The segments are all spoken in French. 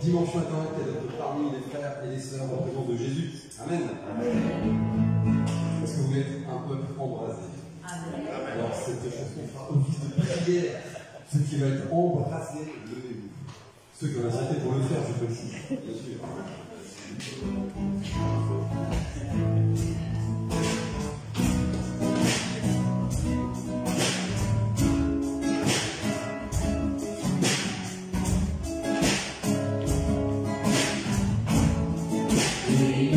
Dimanche matin, qu'elle parmi les frères et les sœurs en présence de Jésus. Amen. Amen. Est-ce que vous êtes un peuple embrasé? Amen. Alors cette chanson fera office de prière. Ceux qui veulent être embrassés, levez-vous. Ceux qui ont la santé pour le faire, je précise. Bien sûr. We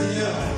Seigneur.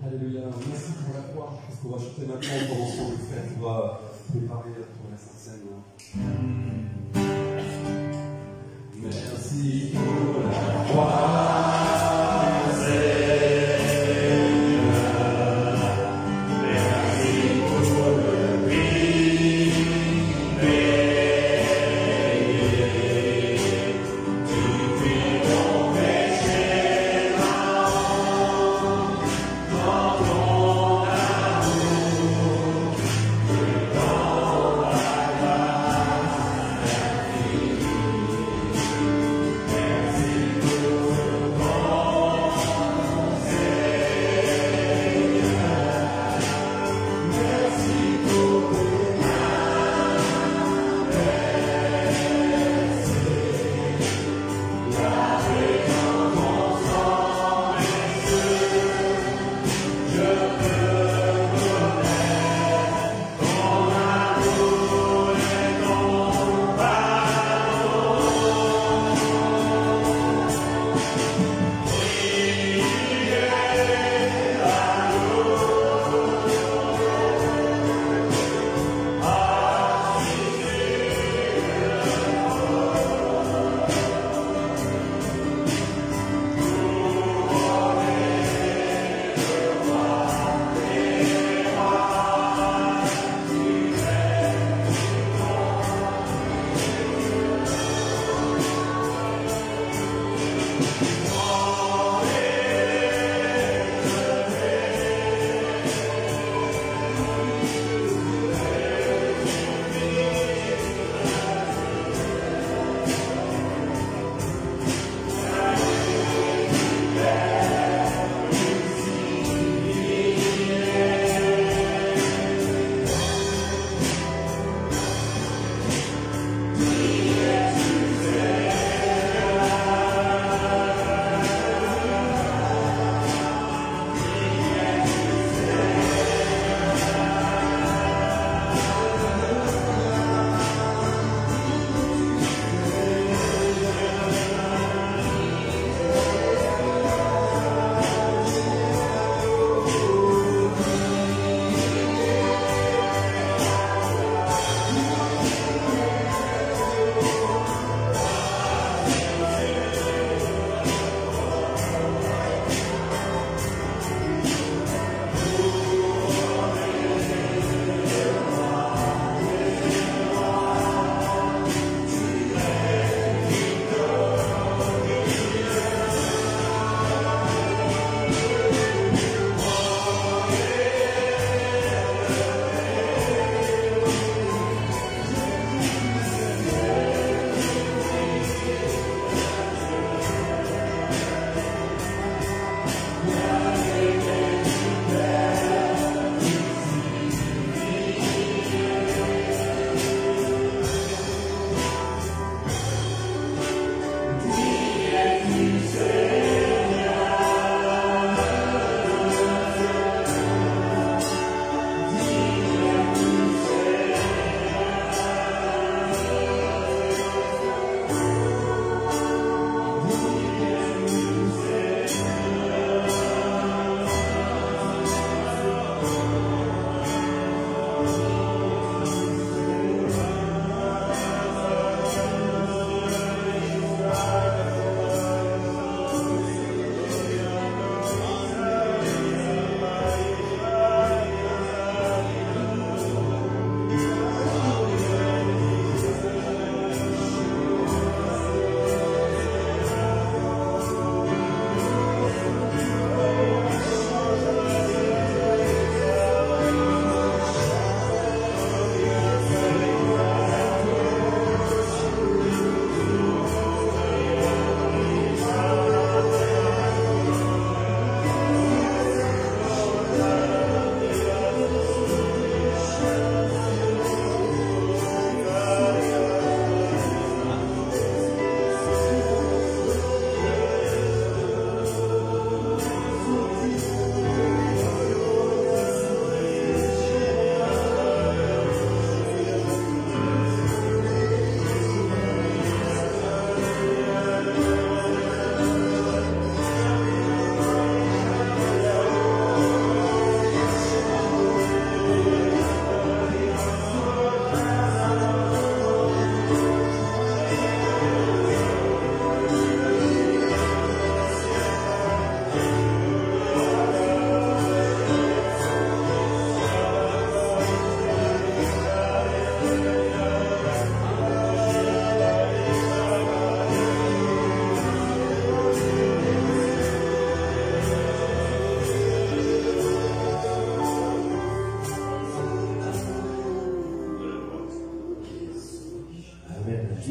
Alléluia. Merci pour la croix. Parce qu'on va chanter maintenant pendant ce temps de fête. On va préparer pour la Sainte Seine. Merci pour la croix. Merci pour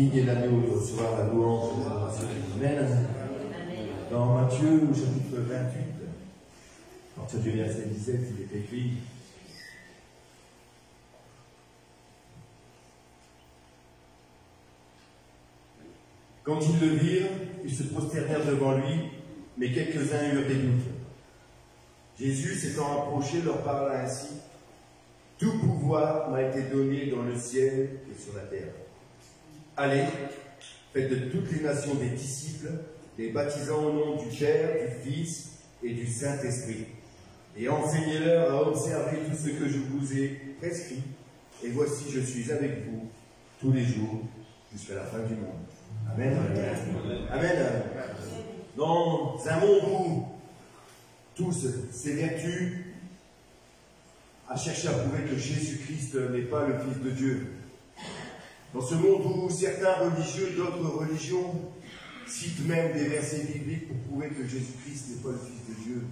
fille et l'agneau de recevoir la louange de l'adoration. Amen. Dans Matthieu, au chapitre 28, à partir du verset 17, il est écrit: Quand ils le virent, ils se prosternèrent devant lui, mais quelques-uns eurent des doutes. Jésus, s'étant approché, leur parla ainsi: Tout pouvoir m'a été donné dans le ciel et sur la terre. Allez, faites de toutes les nations des disciples, les baptisant au nom du Père, du Fils et du Saint-Esprit, et enseignez-leur à observer tout ce que je vous ai prescrit. Et voici, je suis avec vous tous les jours jusqu'à la fin du monde. Amen. Amen. Dans un monde où tous ces vertus à chercher à prouver que Jésus-Christ n'est pas le Fils de Dieu, dans ce monde où certains religieux d'autres religions citent même des versets bibliques pour prouver que Jésus-Christ n'est pas le Fils de Dieu,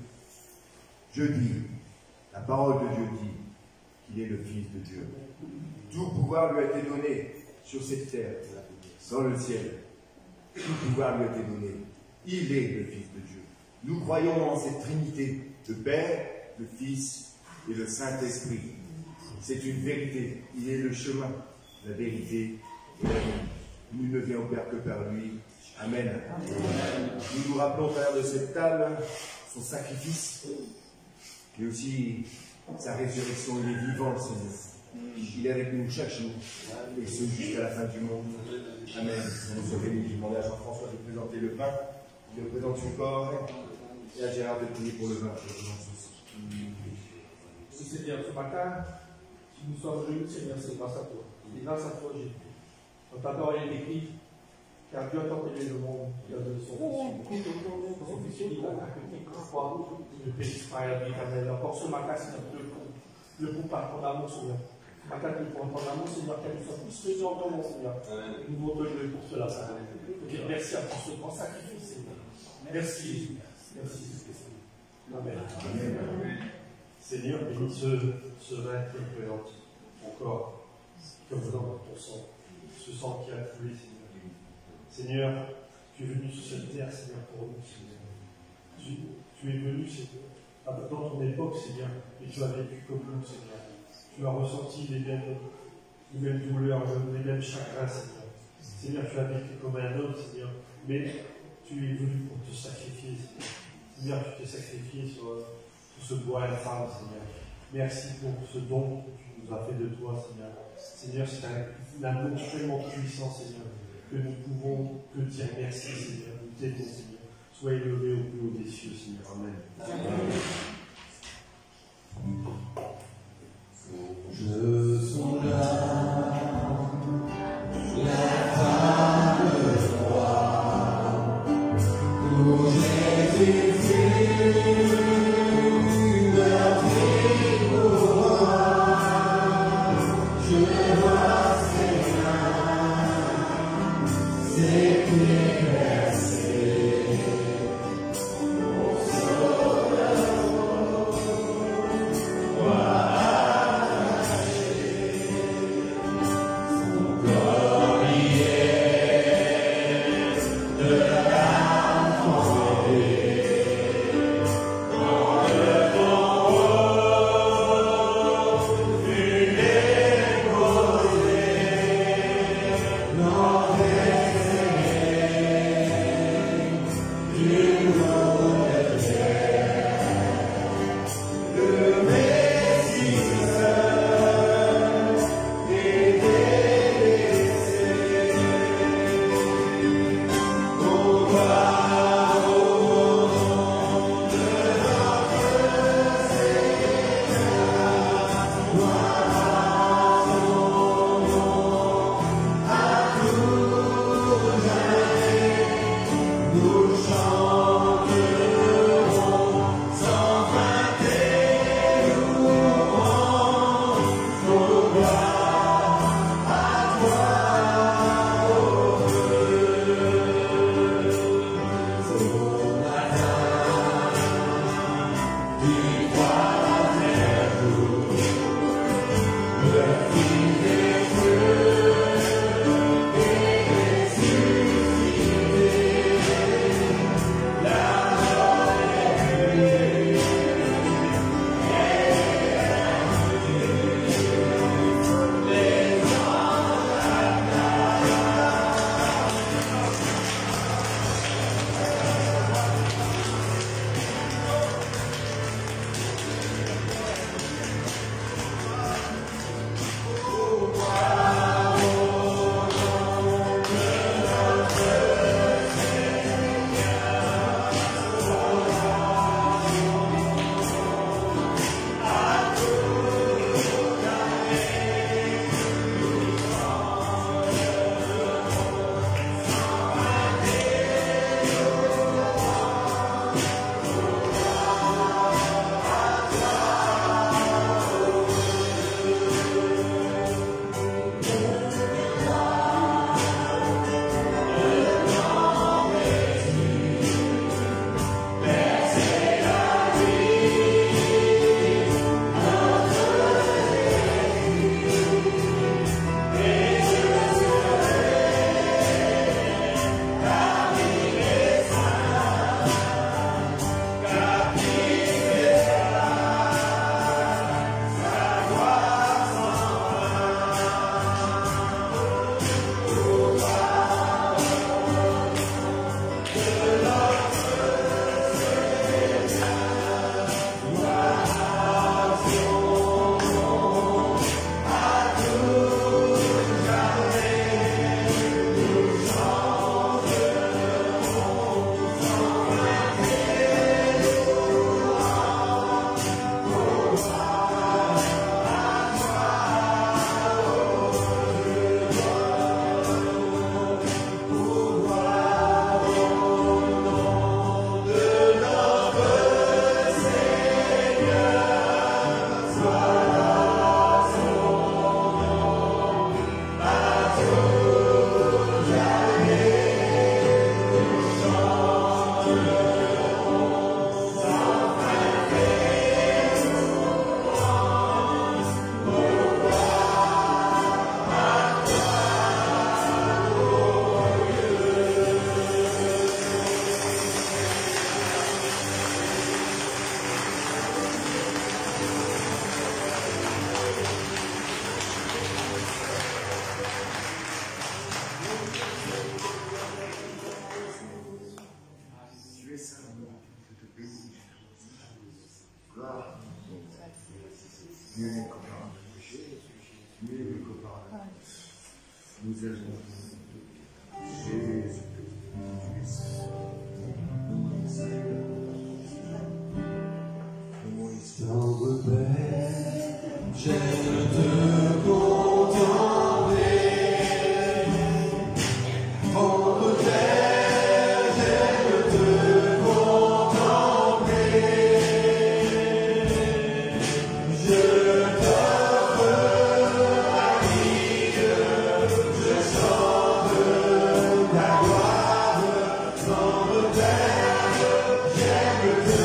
je dis, la parole de Dieu dit qu'il est le Fils de Dieu. Tout pouvoir lui a été donné sur cette terre, dans le ciel. Tout pouvoir lui a été donné. Il est le Fils de Dieu. Nous croyons en cette Trinité, le Père, le Fils et le Saint-Esprit. C'est une vérité. Il est le chemin, la vérité et la vie. Nul ne vient au Père que par lui. Amen. Nous nous rappelons au travers de cette table son sacrifice, mais aussi sa résurrection. Il est vivant, le Seigneur. Il est avec nous chaque jour, et ce jusqu'à la fin du monde. Amen. Nous sommes bénis. Je demande à Jean-François de présenter le vin, qui représente son corps, et à Gérard de prier pour le vin. Seigneur, ce matin, si nous sommes réunis, Seigneur, c'est grâce à toi. C'est grâce à toi, Jésus. Dans ta parole, il est écrit, car Dieu a tant aimé le monde, il a donné son Fils. Son Fils unique, afin que quiconque croit ne périsse pas et la vie éternelle. Encore ce matin, Seigneur, le groupe par ton amour, Seigneur. Ce matin, nous pour ton amour, Seigneur, qu'elle soit plus faisant dans mon Seigneur. Nous vous donnons pour cela, Seigneur. Merci à pour ce grand sacrifice, Seigneur. Merci, Jésus. Merci, Jésus. Amen. Seigneur, bénis ce vin qui représente ton corps, qui représente ton sang, ce sang qui a coulé, Seigneur. Seigneur, tu es venu sur cette terre, Seigneur, pour nous, Seigneur. Tu es venu, Seigneur, dans ton époque, Seigneur, et tu as vécu comme nous, Seigneur. Tu as ressenti les mêmes douleurs, les mêmes chagrins, Seigneur. Seigneur, tu as vécu comme un homme, Seigneur, mais tu es venu pour te sacrifier, Seigneur. Seigneur, tu t'es sacrifié sur ce bois infâme, Seigneur. Merci pour ce don que tu nous as fait de toi, Seigneur. Seigneur, c'est un amour tellement puissant, Seigneur, que nous pouvons que dire merci, Seigneur. Nous t'aidons, Seigneur. Sois élevé au plus haut des cieux, Seigneur. Amen. Je songe la femme froide où Jésus fut. Nous allons Tendre Père, j'aime te contempler. Tendre Père, j'aime te contempler. Je t'offre ma vie, je chante ta gloire. Tendre Père, j'aime te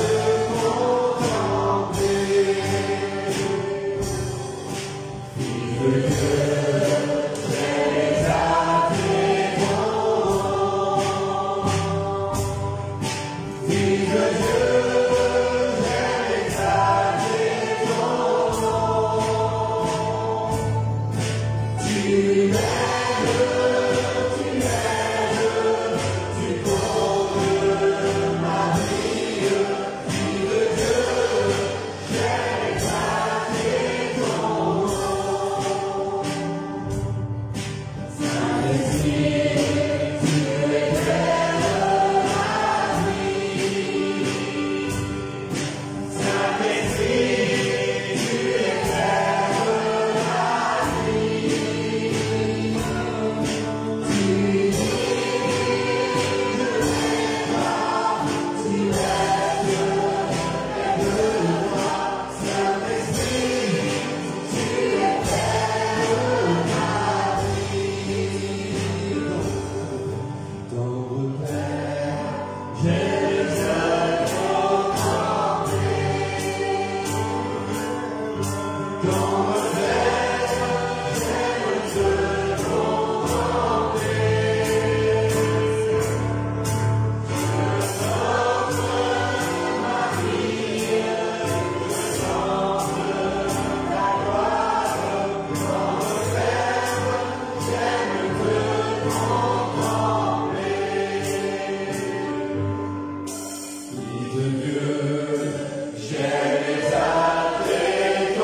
J'ai les attraits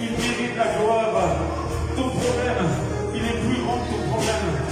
Il mérite la gloire. Ton problème, il est plus grand que ton problème.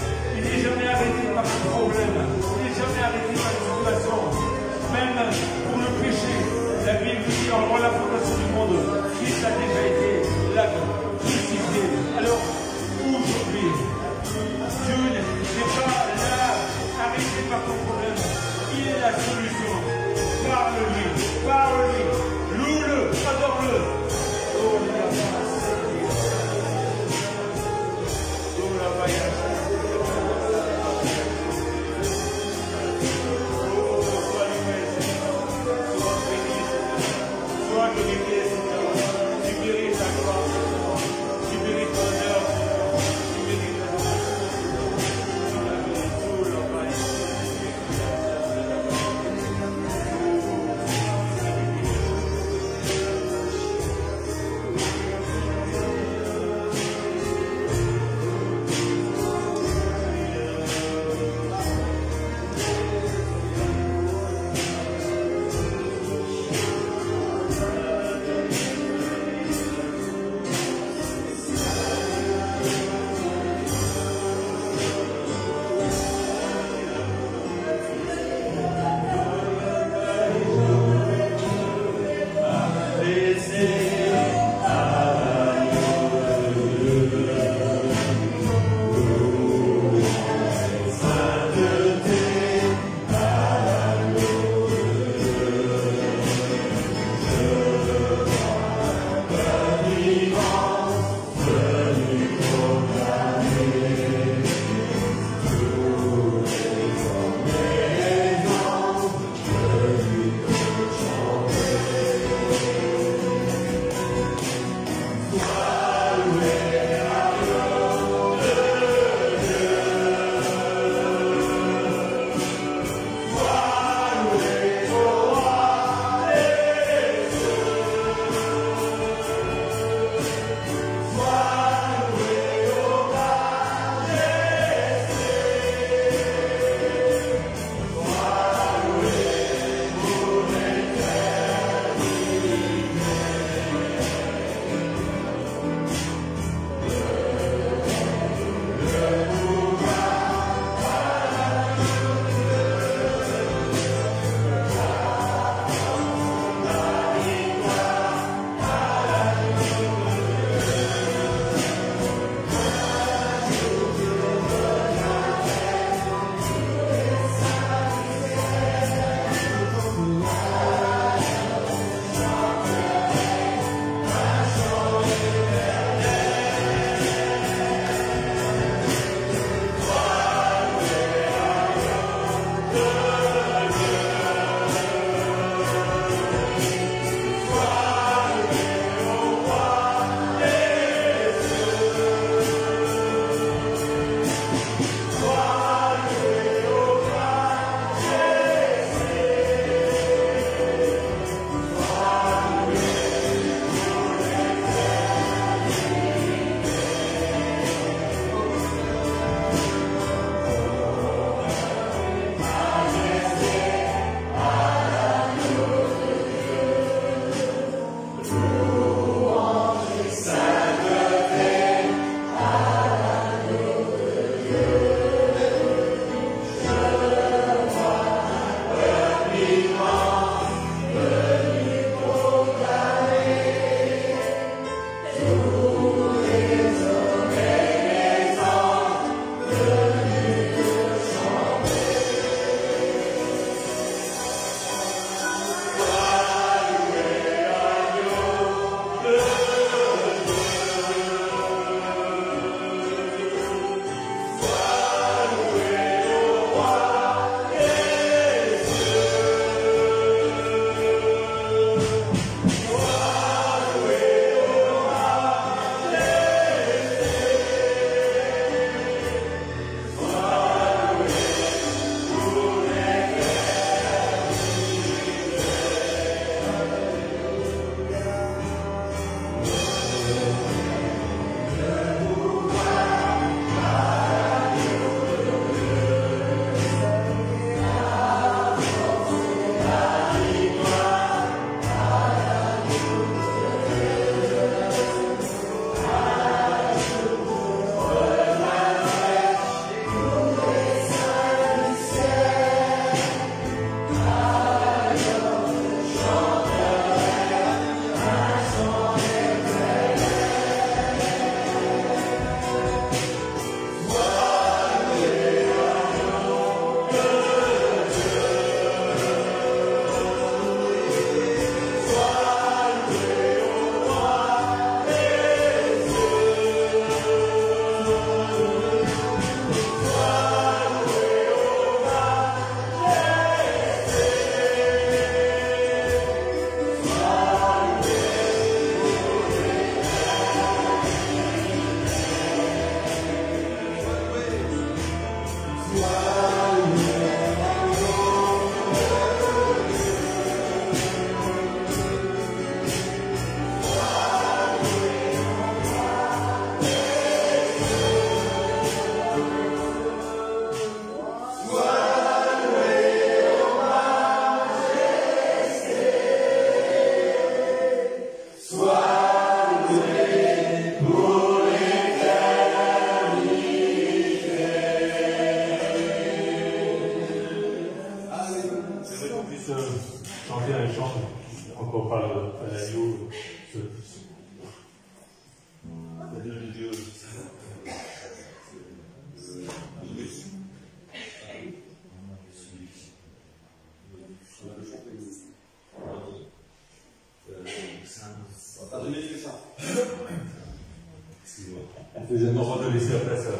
Avant de laisser la place à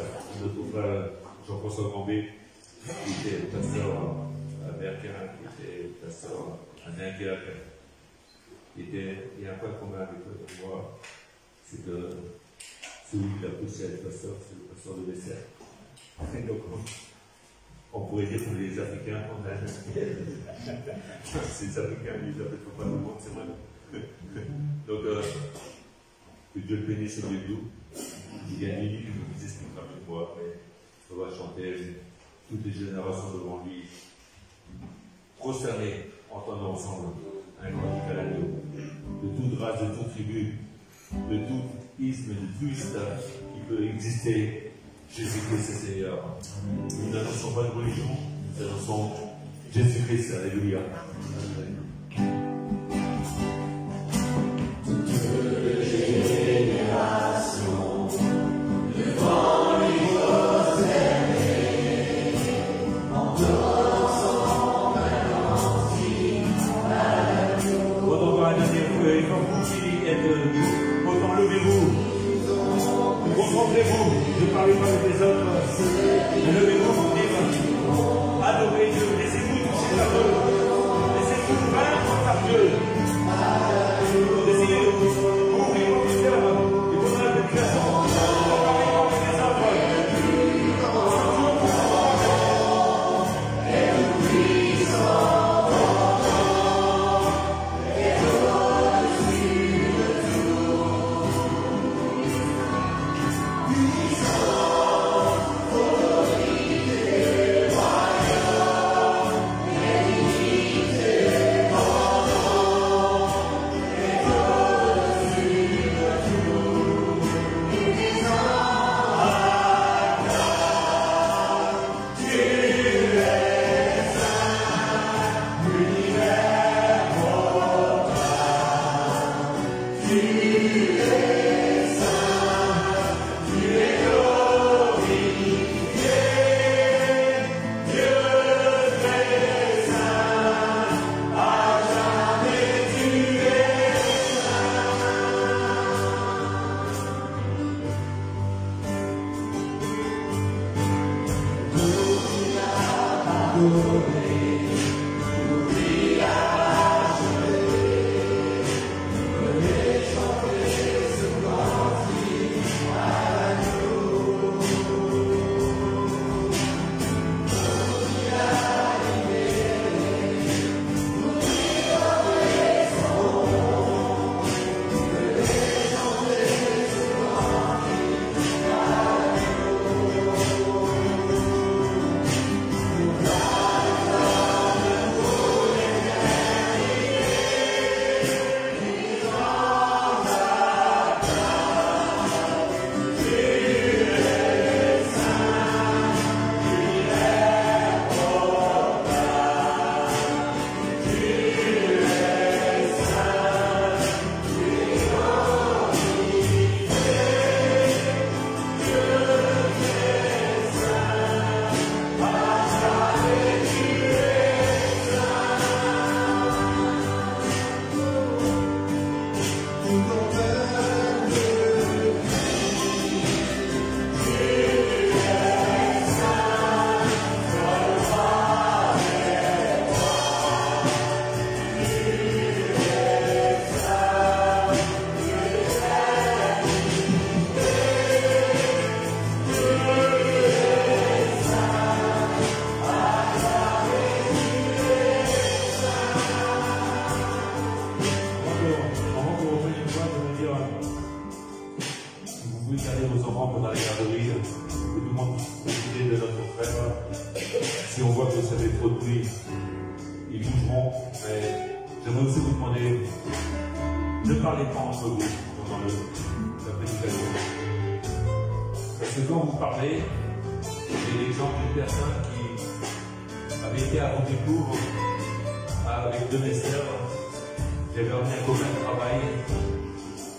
notre frère Jean-François Gambé, qui était pasteur américain, qui était pasteur à Dunkerque. Il y a un point commun avec moi, c'est que celui qui l'a poussé à être pasteur, c'est le pasteur de Bessel. Donc, on pourrait dire que les Africains, on a ces Africains, ils appellent pas le monde, c'est vrai. Donc, que Dieu le bénisse et Dieu loue. Il y a une musique qui nous expliquera plus moi, mais on va chanter toutes les générations devant lui, prosternés, entendant ensemble un cantique à l'agneau, de toute race, de toute tribu, de tout isme, de tout islam qui peut exister. Jésus-Christ est Seigneur. Nous n'annonçons pas de religion, nous annonçons Jésus-Christ, alléluia. Autant levez-vous, concentrez-vous, ne parlez pas avec les autres, mais levez-vous pour dire, adorez Dieu, laissez-vous toucher par Dieu, laissez-vous vaincre par Dieu, essayez d'ouvrir votre cœur et votre application, ne parlez pas avec les autres. Amen. si on voit que ça fait trop de bruit, ils bougeront. J'aimerais aussi vous demander, ne parlez pas entre vous pendant la prédication. Parce que quand vous parlez, j'ai l'exemple d'une personne qui avait été à Rendez-Cours avec 2 mes sœurs. J'avais emmené un copain de travail.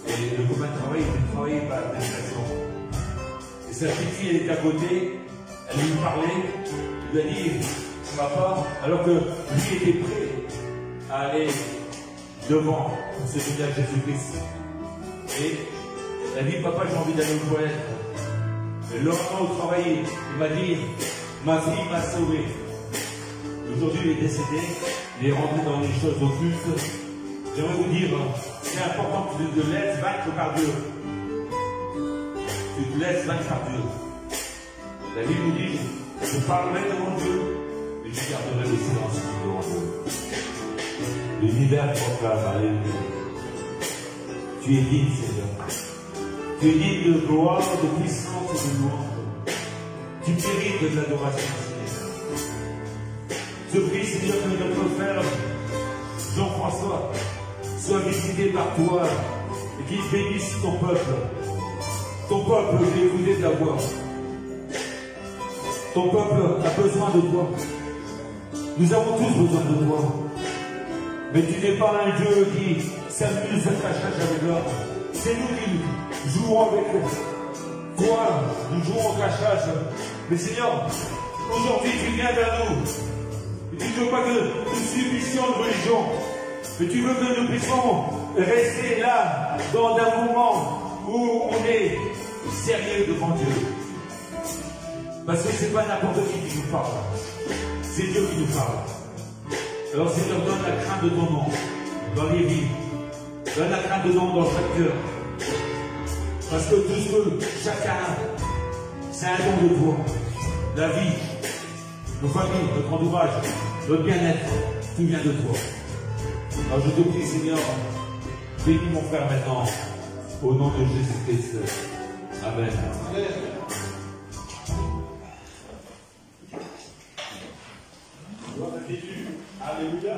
Et le copain de travail était travaillé par la destination. Et sa petite fille, elle était à côté, elle lui parlait, elle lui a dit, papa, alors que lui était prêt à aller devant ce village Jésus-Christ. Et elle a dit, papa, j'ai envie d'aller aux toilettes. Et le lendemain au travail, il m'a dit, ma fille m'a sauvé. Aujourd'hui, il est décédé, il est rentré dans les choses occultes. J'aimerais vous dire, c'est important que tu te laisses vaincre par Dieu. Tu te laisses vaincre par Dieu. La Bible nous dit, je parlerai devant Dieu, mais je garderai le silence devant Dieu. L'univers proclame, alléluia. Tu es digne, Seigneur. Tu es digne de gloire, de puissance et de louange. Tu mérites de l'adoration, Seigneur. Je prie, Seigneur, que notre frère Jean-François soit visité par toi et qu'il bénisse ton peuple. Ton peuple, j'ai écouté ta voix. Ton peuple a besoin de toi. Nous avons tous besoin de toi. Mais tu n'es pas un Dieu qui s'amuse à cache avec l'homme. C'est nous qui jouons avec toi. Nous jouons au cachage. Mais Seigneur, aujourd'hui tu viens vers nous. Et tu ne veux pas que nous subissions de religion. Mais tu veux que nous puissions rester là, dans un moment où on est sérieux devant Dieu. Parce que ce n'est pas n'importe qui nous parle. C'est Dieu qui nous parle. Alors Seigneur, donne la crainte de ton nom dans les vies. Donne la crainte de ton nom dans chaque cœur. Parce que tout ce que chacun a, c'est un don de toi. La vie, nos familles, notre entourage, notre bien-être, tout vient de toi. Alors je te prie, Seigneur, bénis mon frère maintenant, au nom de Jésus-Christ. Amen. Gloire à Jésus. Alléluia.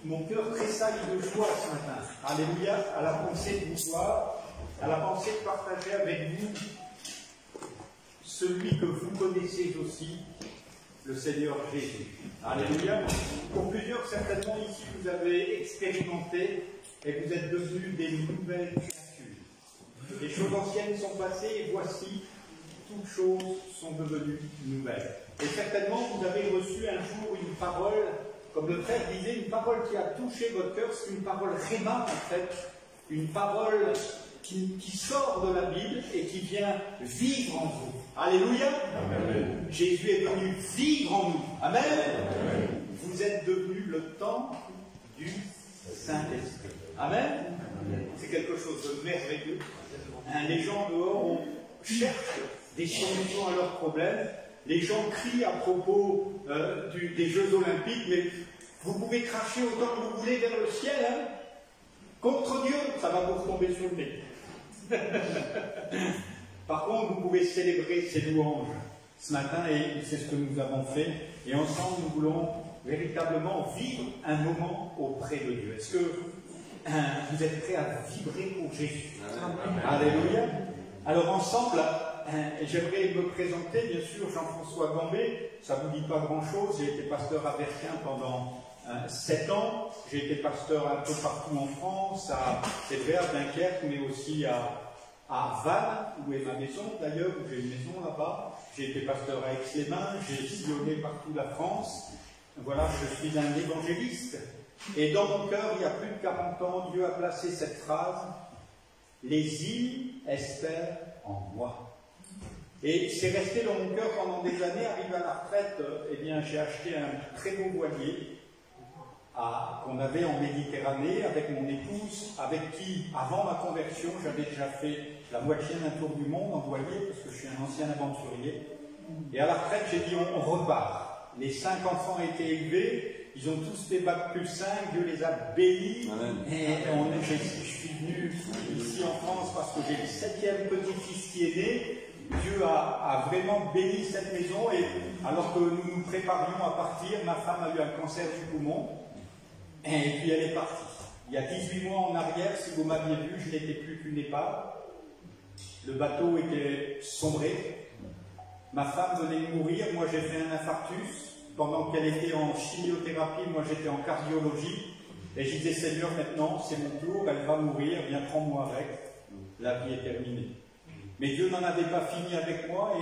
Mon cœur tressaille de joie ce matin. Alléluia. À la pensée de vous voir, à la pensée de partager avec vous celui que vous connaissez aussi, le Seigneur Jésus. Alléluia. Pour plusieurs, certainement, ici, vous avez expérimenté et vous êtes devenus des nouvelles créatures. Les choses anciennes sont passées et voici, toutes choses sont devenues nouvelles. Et certainement, vous avez reçu un jour une parole, comme le frère disait, une parole qui a touché votre cœur. C'est une parole réma, en fait, une parole qui sort de la Bible et qui vient vivre en vous. Alléluia. Amen. Jésus est venu vivre en nous. Amen. Amen. Vous êtes devenus le temple du Saint-Esprit. Amen. Amen. C'est quelque chose de merveilleux. Les gens dehors cherchent des solutions à leurs problèmes. Les gens crient à propos des Jeux Olympiques, mais vous pouvez cracher autant que vous voulez vers le ciel. Hein. Contre Dieu, ça va vous tomber sur le nez. Par contre, vous pouvez célébrer ces louanges ce matin, et c'est ce que nous avons fait. Et ensemble, nous voulons véritablement vivre un moment auprès de Dieu. Est-ce que vous êtes prêts à vibrer pour Jésus? Amen. Alléluia. Alors ensemble, j'aimerais me présenter, bien sûr, Jean-François Gambé. Ça ne vous dit pas grand-chose. J'ai été pasteur à Berquin pendant 7 ans. J'ai été pasteur un peu partout en France, à Sévère, Dunkerque, mais aussi à Vannes, où est ma maison d'ailleurs, où j'ai une maison là-bas. J'ai été pasteur à Aix-les-Bains, j'ai sillonné partout la France. Voilà, je suis un évangéliste. Et dans mon cœur, il y a plus de 40 ans, Dieu a placé cette phrase: les îles espèrent en moi. Et c'est resté dans mon cœur pendant des années. Arrivé à la retraite, eh bien, j'ai acheté un très beau voilier qu'on avait en Méditerranée avec mon épouse, avec qui, avant ma conversion, j'avais déjà fait la moitié d'un tour du monde en voilier, parce que je suis un ancien aventurier. Et à la retraite, j'ai dit, on repart. Les 5 enfants étaient élevés, ils ont tous fait bac plus 5, Dieu les a bénis. Amen. Et je suis venu ici en France parce que j'ai le 7e petit-fils qui est né. Dieu a vraiment béni cette maison et alors que nous nous préparions à partir, ma femme a eu un cancer du poumon et puis elle est partie. Il y a 18 mois en arrière, si vous m'aviez vu, je n'étais plus qu'une épave. Le bateau était sombré. Ma femme venait de mourir, moi j'ai fait un infarctus. Pendant qu'elle était en chimiothérapie, moi j'étais en cardiologie. Et je disais, Seigneur, maintenant c'est mon tour, elle va mourir, viens prends-moi avec. La vie est terminée. Mais Dieu n'en avait pas fini avec moi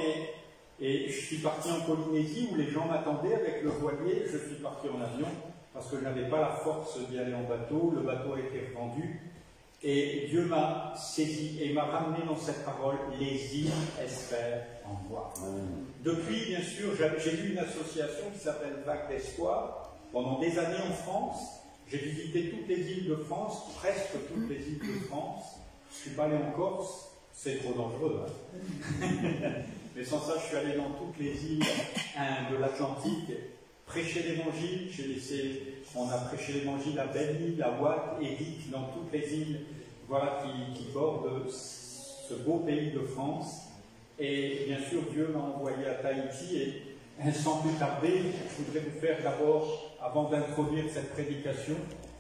et je suis parti en Polynésie où les gens m'attendaient avec le voilier. Je suis parti en avion parce que je n'avais pas la force d'y aller en bateau. Le bateau a été revendu. Et Dieu m'a saisi et m'a ramené dans cette parole, les îles espèrent en moi. Depuis, bien sûr, j'ai eu une association qui s'appelle Vague d'Espoir. Pendant des années en France, j'ai visité toutes les îles de France, presque toutes les îles de France. Je ne suis pas allé en Corse, c'est trop dangereux. Hein. Mais sans ça, je suis allé dans toutes les îles de l'Atlantique, prêcher l'évangile. On a prêché l'évangile à Belle-Île, à Watt, Édith, dans toutes les îles voilà, qui bordent ce beau pays de France. Et bien sûr, Dieu m'a envoyé à Tahiti et sans plus tarder, je voudrais vous faire d'abord, avant d'introduire cette prédication,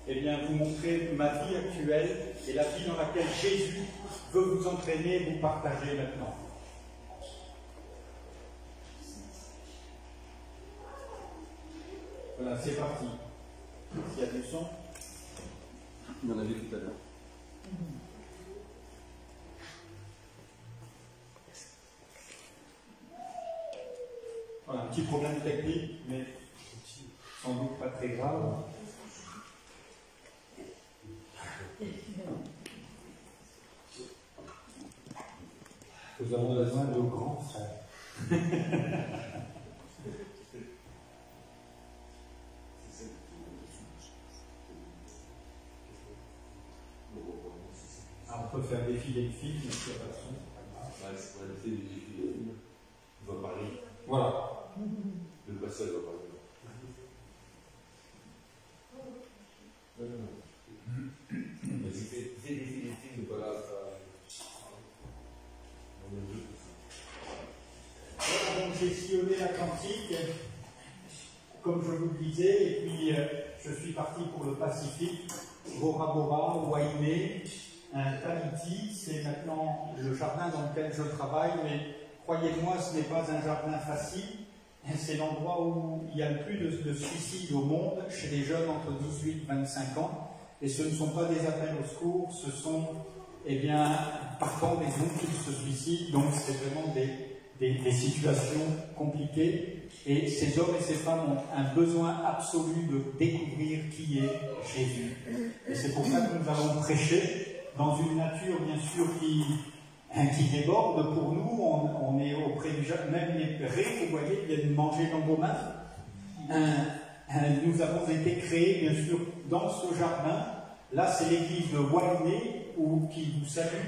eh bien, vous montrer ma vie actuelle et la vie dans laquelle Jésus veut vous entraîner, vous partager maintenant. Voilà, c'est parti. S'il y a du son. Il y en avait tout à l'heure. Voilà, un petit problème technique, mais sans doute pas très grave. Nous avons besoin de grands frères. On peut faire défiler le film, mais c'est pas de son. C'est pour laisser défiler le film. Il va parler. Voilà. Le passage va parler. Mais c'est défiler le film, voilà. Voilà, donc j'ai sillonné l'Atlantique, comme je vous le disais, et puis je suis parti pour le Pacifique, Bora Bora, Wainé, Tahiti, c'est maintenant le jardin dans lequel je travaille, mais croyez-moi, ce n'est pas un jardin facile, c'est l'endroit où il y a le plus de suicides au monde chez les jeunes entre 18 et 25 ans, et ce ne sont pas des appels au secours, ce sont, eh bien, parfois des gens qui se suicident, donc c'est vraiment des situations compliquées, et ces hommes et ces femmes ont un besoin absolu de découvrir qui est Jésus. Et c'est pour ça que nous allons prêcher dans une nature, bien sûr, qui déborde. Pour nous, on est auprès du jardin, même les raies, vous voyez, viennent manger dans vos mains. Nous avons été créés, bien sûr, dans ce jardin. Là, c'est l'église de Wainé, qui vous salue.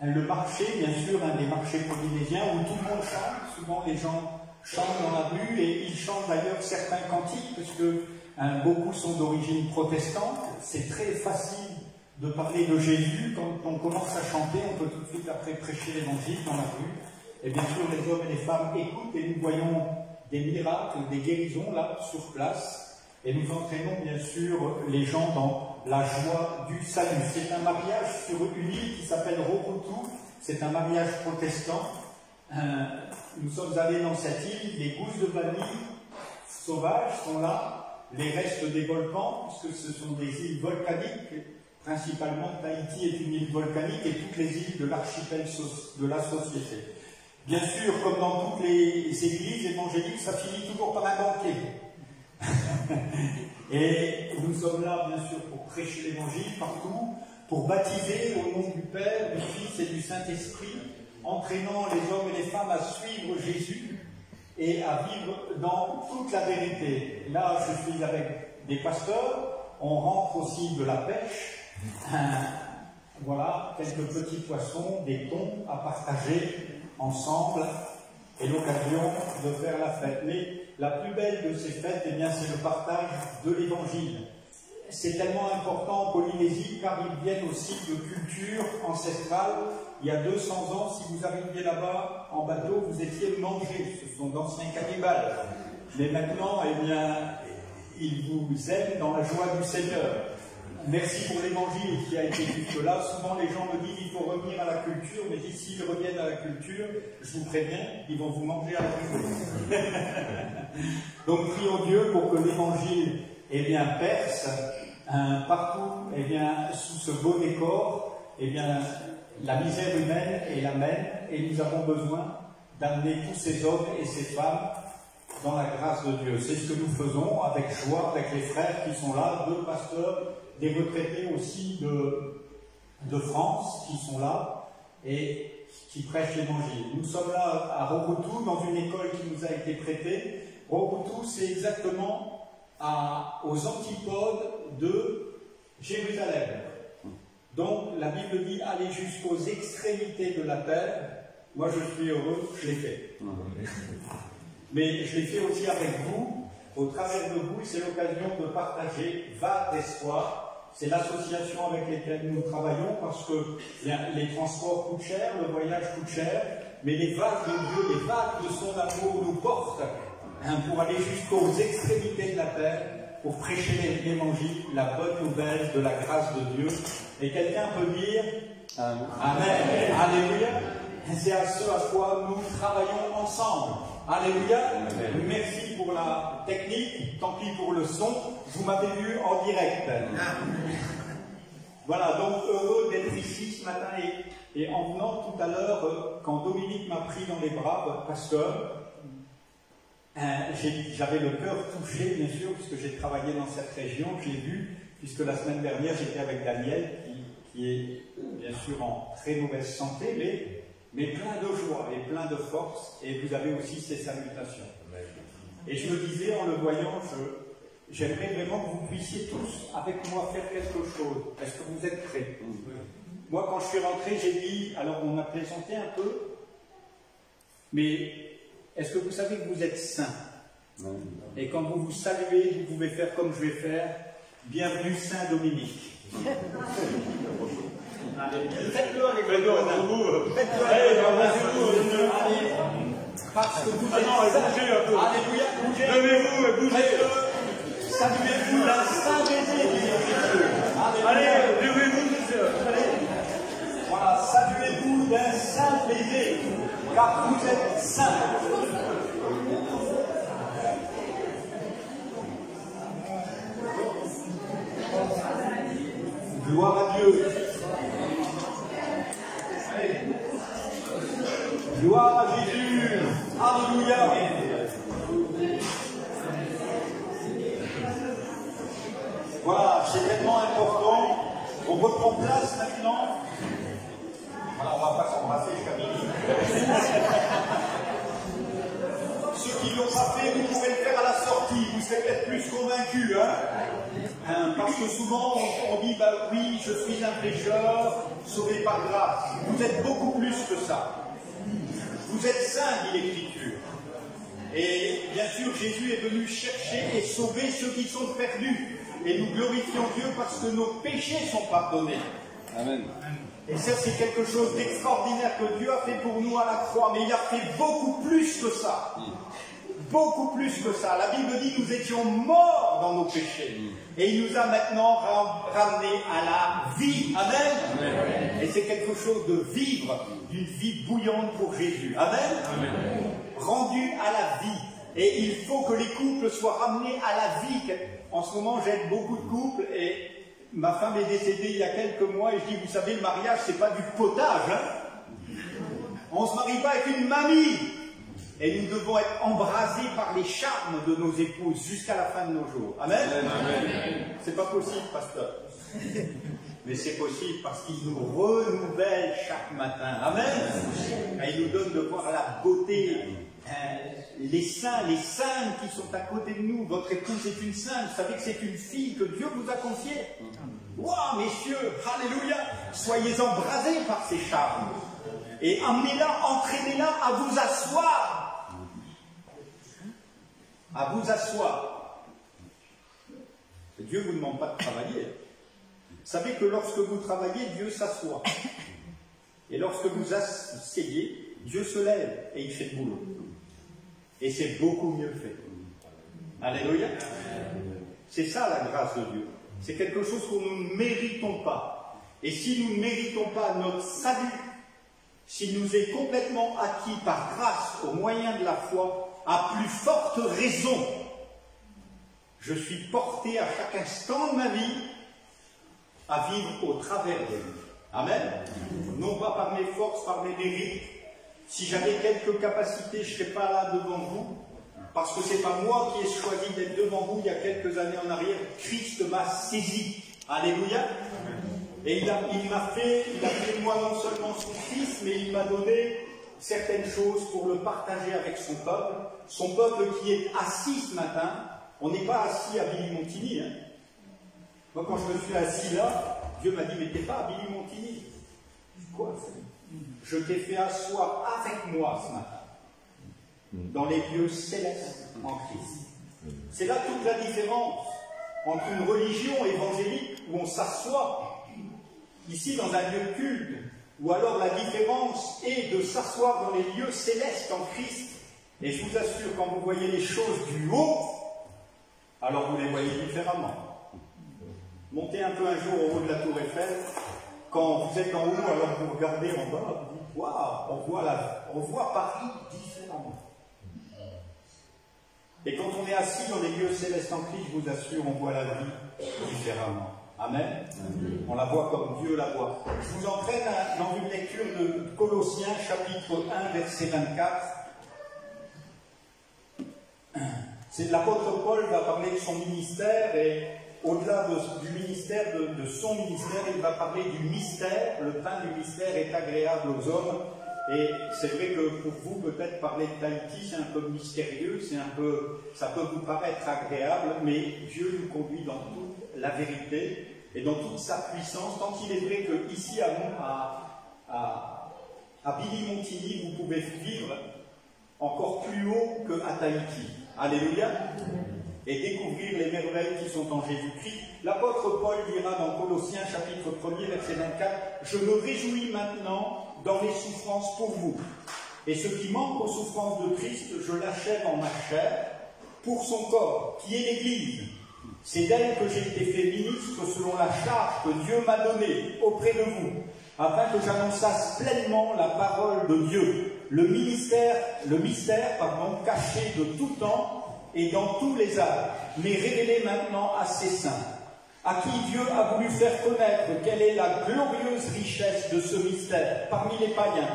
Le marché, bien sûr, un des marchés polynésiens, où tout le monde chante. Souvent, les gens chantent dans la rue, et ils chantent d'ailleurs certains cantiques, parce que beaucoup sont d'origine protestante. C'est très facile de parler de Jésus. Quand on commence à chanter, on peut tout de suite après prêcher l'évangile dans la rue. Et bien sûr, les hommes et les femmes écoutent, et nous voyons des miracles, des guérisons là, sur place. Et nous entraînons bien sûr les gens dans la joie du salut. C'est un mariage sur une île qui s'appelle Rokotou. C'est un mariage protestant. Nous sommes allés dans cette île, les gousses de vanille sauvages sont là, les restes des volcans, puisque ce sont des îles volcaniques, principalement Tahiti est une île volcanique et toutes les îles de l'archipel de la société. Bien sûr, comme dans toutes les églises évangéliques, ça finit toujours par un banquet. Et nous sommes là, bien sûr, pour prêcher l'évangile partout, pour baptiser au nom du Père, du Fils et du Saint-Esprit, entraînant les hommes et les femmes à suivre Jésus et à vivre dans toute la vérité. Là, je suis avec des pasteurs, on rentre aussi de la pêche. Voilà, quelques petits poissons, des thons à partager ensemble et l'occasion de faire la fête. Mais la plus belle de ces fêtes, eh bien, c'est le partage de l'évangile. C'est tellement important en Polynésie car ils viennent aussi de culture ancestrale. Il y a 200 ans, si vous arriviez là-bas, en bateau, vous étiez mangés. Ce sont d'anciens cannibales. Mais maintenant, eh bien, ils vous aiment dans la joie du Seigneur. Merci pour l'évangile qui a été jusque-là. Souvent, les gens me disent qu'il faut revenir à la culture, mais s'ils reviennent à la culture, je vous préviens, ils vont vous manger à la culture. Donc, prions Dieu pour que l'évangile, eh bien, perce partout, eh bien, sous ce beau décor, eh bien, la misère humaine est la même, et nous avons besoin d'amener tous ces hommes et ces femmes dans la grâce de Dieu. C'est ce que nous faisons avec joie, avec les frères qui sont là, 2 pasteurs, des retraités aussi de France qui sont là et qui prêchent l'évangile. Nous sommes là à Roroutou, dans une école qui nous a été prêtée. Roroutou, c'est exactement aux antipodes de Jérusalem. Donc la Bible dit allez jusqu'aux extrémités de la terre. Moi je suis heureux, je l'ai fait. Mais je l'ai fait aussi avec vous, au travers de vous, c'est l'occasion de partager VA d'Espoir. C'est l'association avec laquelle nous travaillons parce que les transports coûtent cher, le voyage coûte cher, mais les vagues de Dieu, les vagues de son amour nous portent pour aller jusqu'aux extrémités de la terre, pour prêcher l'évangile, la bonne nouvelle de la grâce de Dieu. Et quelqu'un peut dire Amen. Amen. Alléluia. C'est à ce à quoi nous travaillons ensemble. Alléluia. Amen. Merci pour la technique, tant pis pour le son. Vous m'avez vu en direct. Voilà, donc heureux d'être ici ce matin et en venant tout à l'heure, quand Dominique m'a pris dans les bras, pasteur, j'avais le cœur touché, bien sûr, puisque j'ai travaillé dans cette région, je l'ai vu, puisque la semaine dernière j'étais avec Daniel, qui est bien sûr en très mauvaise santé, mais plein de joie et plein de force, et vous avez aussi ces salutations. Et je me disais, en le voyant, j'aimerais vraiment que vous puissiez tous, avec moi, faire quelque chose. Est-ce que vous êtes prêts? Moi, quand je suis rentré, j'ai dit, alors on a plaisanté un peu, mais est-ce que vous savez que vous êtes saints? Et quand vous vous saluez, vous pouvez faire comme je vais faire, bienvenue Saint Dominique. Faites-le avec le dos. Faites-le avec parce que vous êtes saints. Alléluia, bougez. Levez-vous et bougez. Saluez-vous d'un saint baiser des Écritures. Allez, levez-vous, monsieur. Voilà, saluez-vous d'un saint baiser, car vous êtes saints. Gloire à Dieu. Gloire à Jésus. Alléluia. Voilà, c'est tellement important. On reprend place maintenant. Voilà, on ne va pas s'embrasser jusqu'à midi. Ceux qui ne l'ont pas fait, vous pouvez le faire à la sortie. Vous serez peut-être plus convaincus, parce que souvent on dit bah oui, je suis un pécheur sauvé par grâce. Vous êtes beaucoup plus que ça. Vous êtes saints, dit l'Écriture. Et bien sûr, Jésus est venu chercher et sauver ceux qui sont perdus. Et nous glorifions Dieu parce que nos péchés sont pardonnés. Amen. Et ça, c'est quelque chose d'extraordinaire que Dieu a fait pour nous à la croix. Mais il a fait beaucoup plus que ça. Beaucoup plus que ça. La Bible dit que nous étions morts dans nos péchés. Et il nous a maintenant ramenés à la vie. Amen. Amen. Et c'est quelque chose de vivre, d'une vie bouillante pour Jésus. Amen. Amen. Rendu à la vie. Et il faut que les couples soient ramenés à la vie. En ce moment, j'aide beaucoup de couples et ma femme est décédée il y a quelques mois et je dis, vous savez, le mariage, c'est pas du potage. On ne se marie pas avec une mamie. Et nous devons être embrasés par les charmes de nos épouses jusqu'à la fin de nos jours. Amen. C'est pas possible, pasteur. Mais c'est possible parce qu'il nous renouvelle chaque matin. Amen. Et il nous donne de voir la beauté. Les saints, les saintes qui sont à côté de nous. Votre épouse est une sainte. Vous savez que c'est une fille que Dieu vous a confiée. Waouh, messieurs, alléluia. Soyez embrasés par ces charmes. Et emmenez-la, entraînez-la à vous asseoir. À vous asseoir. Dieu ne vous demande pas de travailler. Vous savez que lorsque vous travaillez, Dieu s'assoit. Et lorsque vous asseyez, Dieu se lève et il fait le boulot. Et c'est beaucoup mieux fait. Alléluia. C'est ça la grâce de Dieu. C'est quelque chose que nous ne méritons pas. Et si nous ne méritons pas notre salut, s'il nous est complètement acquis par grâce au moyen de la foi, à plus forte raison, je suis porté à chaque instant de ma vie à vivre au travers de lui. Amen. Non pas par mes forces, par mes mérites. Si j'avais quelques capacités, je ne serais pas là devant vous, parce que ce n'est pas moi qui ai choisi d'être devant vous il y a quelques années en arrière. Christ m'a saisi. Alléluia. Et il m'a fait de moi non seulement son fils, mais il m'a donné certaines choses pour le partager avec son peuple qui est assis ce matin. On n'est pas assis à Billy-Montigny. Hein. Moi, quand je me suis assis là, Dieu m'a dit, mais t'es pas à Billy-Montigny. Quoi? Je t'ai fait asseoir avec moi ce matin, dans les lieux célestes en Christ. C'est là toute la différence entre une religion évangélique où on s'assoit, ici dans un lieu de culte, ou alors la différence est de s'asseoir dans les lieux célestes en Christ. Et je vous assure, quand vous voyez les choses du haut, alors vous les voyez différemment. Montez un peu un jour au haut de la tour Eiffel, quand vous êtes en haut, alors vous regardez en bas, vous dites, waouh, on voit Paris différemment. Et quand on est assis dans les lieux célestes en Christ, je vous assure, on voit la vie différemment. Amen. On la voit comme Dieu la voit. Je vous entraîne dans une lecture de Colossiens, chapitre 1, verset 24. C'est l'apôtre Paul va parler de son ministère et au-delà du ministère, de son ministère, il va parler du mystère. Le pain du mystère est agréable aux hommes. Et c'est vrai que pour vous, peut-être parler de Tahiti, c'est un peu mystérieux, ça peut vous paraître agréable, mais Dieu nous conduit dans toute la vérité et dans toute sa puissance. Tant qu'il est vrai qu'ici à Billy-Montigny, vous pouvez vivre encore plus haut qu'à Tahiti. Alléluia. Et découvrir les merveilles qui sont en Jésus-Christ. L'apôtre Paul dira dans Colossiens chapitre 1er verset 24 « Je me réjouis maintenant dans les souffrances pour vous. Et ce qui manque aux souffrances de Christ, je l'achève en ma chair pour son corps, qui est l'Église. C'est d'elle que j'ai été fait ministre selon la charge que Dieu m'a donnée auprès de vous, afin que j'annonçasse pleinement la parole de Dieu, le mystère caché de tout temps et dans tous les âges, mais révélé maintenant à ses saints, à qui Dieu a voulu faire connaître quelle est la glorieuse richesse de ce mystère parmi les païens,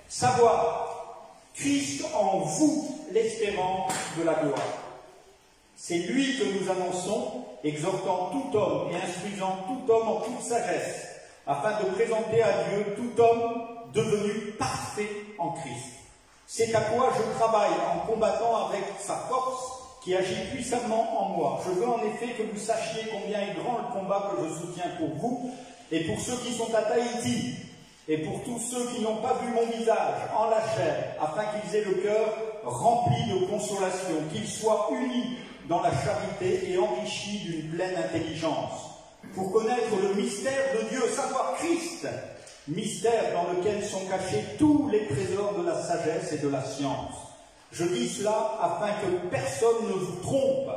savoir Christ en vous, l'espérance de la gloire. C'est lui que nous annonçons, exhortant tout homme et instruisant tout homme en toute sagesse, afin de présenter à Dieu tout homme devenu parfait en Christ. C'est à quoi je travaille en combattant avec sa force qui agit puissamment en moi. Je veux en effet que vous sachiez combien est grand le combat que je soutiens pour vous et pour ceux qui sont à Tahiti et pour tous ceux qui n'ont pas vu mon visage en la chair, afin qu'ils aient le cœur rempli de consolation, qu'ils soient unis dans la charité et enrichis d'une pleine intelligence, pour connaître le mystère de Dieu, savoir Christ, mystère dans lequel sont cachés tous les trésors de la sagesse et de la science. Je dis cela afin que personne ne vous trompe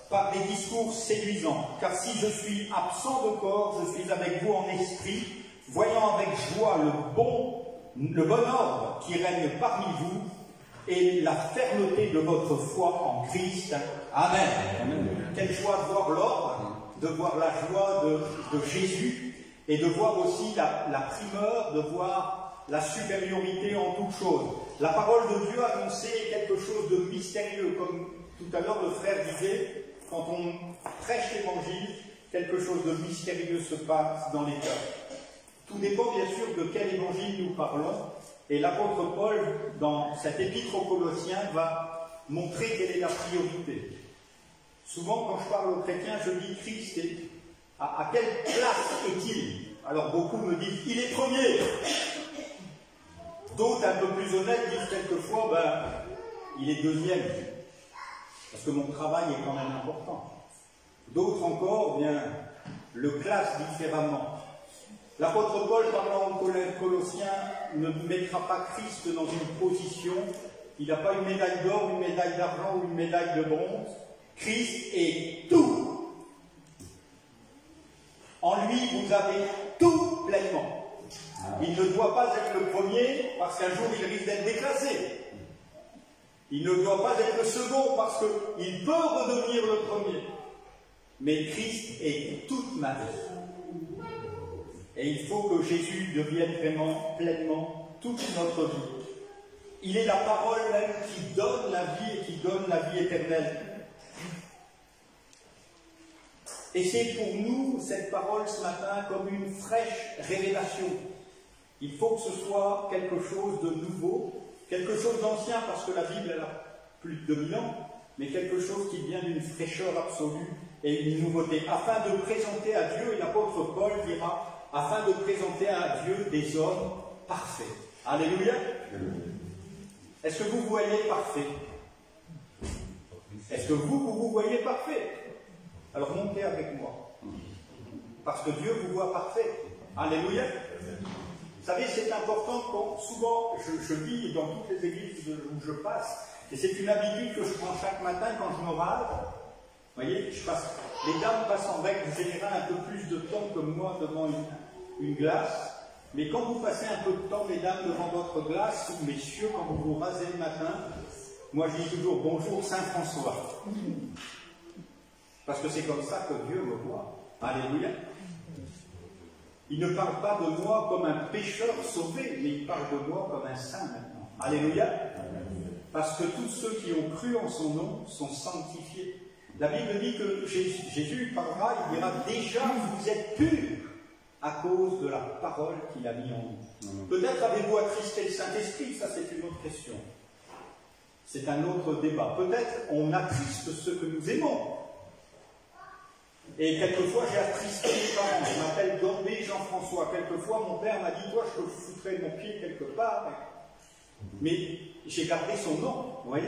par des discours séduisants, car si je suis absent de corps, je suis avec vous en esprit, voyant avec joie le bon ordre qui règne parmi vous et la fermeté de votre foi en Christ. Amen. Amen. Quelle joie de voir l'ordre, de voir la joie de Jésus et de voir aussi la primeur, de voir la supériorité en toutes choses. La parole de Dieu annonçait quelque chose de mystérieux, comme tout à l'heure le frère disait, quand on prêche l'évangile, quelque chose de mystérieux se passe dans les cœurs. Tout dépend bien sûr de quel évangile nous parlons, et l'apôtre Paul, dans cet épître aux Colossiens, va montrer quelle est la priorité. Souvent, quand je parle aux chrétiens, je dis Christ, à quelle place est-il? Alors beaucoup me disent, il est premier. D'autres, un peu plus honnêtes, disent quelquefois, il est deuxième, parce que mon travail est quand même important. D'autres encore, le classent différemment. L'apôtre Paul, parlant aux Colossiens, ne mettra pas Christ dans une position. Il n'a pas une médaille d'or, une médaille d'argent ou une médaille de bronze. Christ est tout. En lui, vous avez tout pleinement. Il ne doit pas être le premier parce qu'un jour il risque d'être déclassé. Il ne doit pas être le second parce qu'il peut redevenir le premier. Mais Christ est toute ma vie. Et il faut que Jésus devienne vraiment pleinement toute notre vie. Il est la parole même qui donne la vie et qui donne la vie éternelle. Et c'est pour nous, cette parole ce matin, comme une fraîche révélation. Il faut que ce soit quelque chose de nouveau, quelque chose d'ancien, parce que la Bible elle a plus de 2000 ans, mais quelque chose qui vient d'une fraîcheur absolue et une nouveauté, afin de présenter à Dieu, et l'apôtre Paul dira, afin de présenter à Dieu des hommes parfaits. Alléluia. Est-ce que vous vous voyez parfait? Est-ce que vous voyez parfait? Alors montez avec moi. Parce que Dieu vous voit parfait. Alléluia. Vous savez, c'est important quand souvent je lis dans toutes les églises où je passe, et c'est une habitude que je prends chaque matin quand je me rase. Vous voyez, les dames passent en règle générale un peu plus de temps que moi devant une glace. Mais quand vous passez un peu de temps, mesdames, devant votre glace, ou messieurs, quand vous vous rasez le matin, moi je dis toujours bonjour Saint-François. Parce que c'est comme ça que Dieu me voit. Alléluia. Il ne parle pas de moi comme un pécheur sauvé, mais il parle de moi comme un saint maintenant. Alléluia. Parce que tous ceux qui ont cru en son nom sont sanctifiés. La Bible dit que Jésus parlera, il dira déjà vous êtes purs à cause de la parole qu'il a mis en nous. Peut-être avez-vous attristé le Saint-Esprit, ça c'est une autre question. C'est un autre débat. Peut-être on attriste ceux que nous aimons. Et quelquefois j'ai attristé mes parents. Je m'appelle Gambé Jean-François. Quelquefois mon père m'a dit, toi je te foutrais mon pied quelque part. Mais j'ai gardé son nom, vous voyez.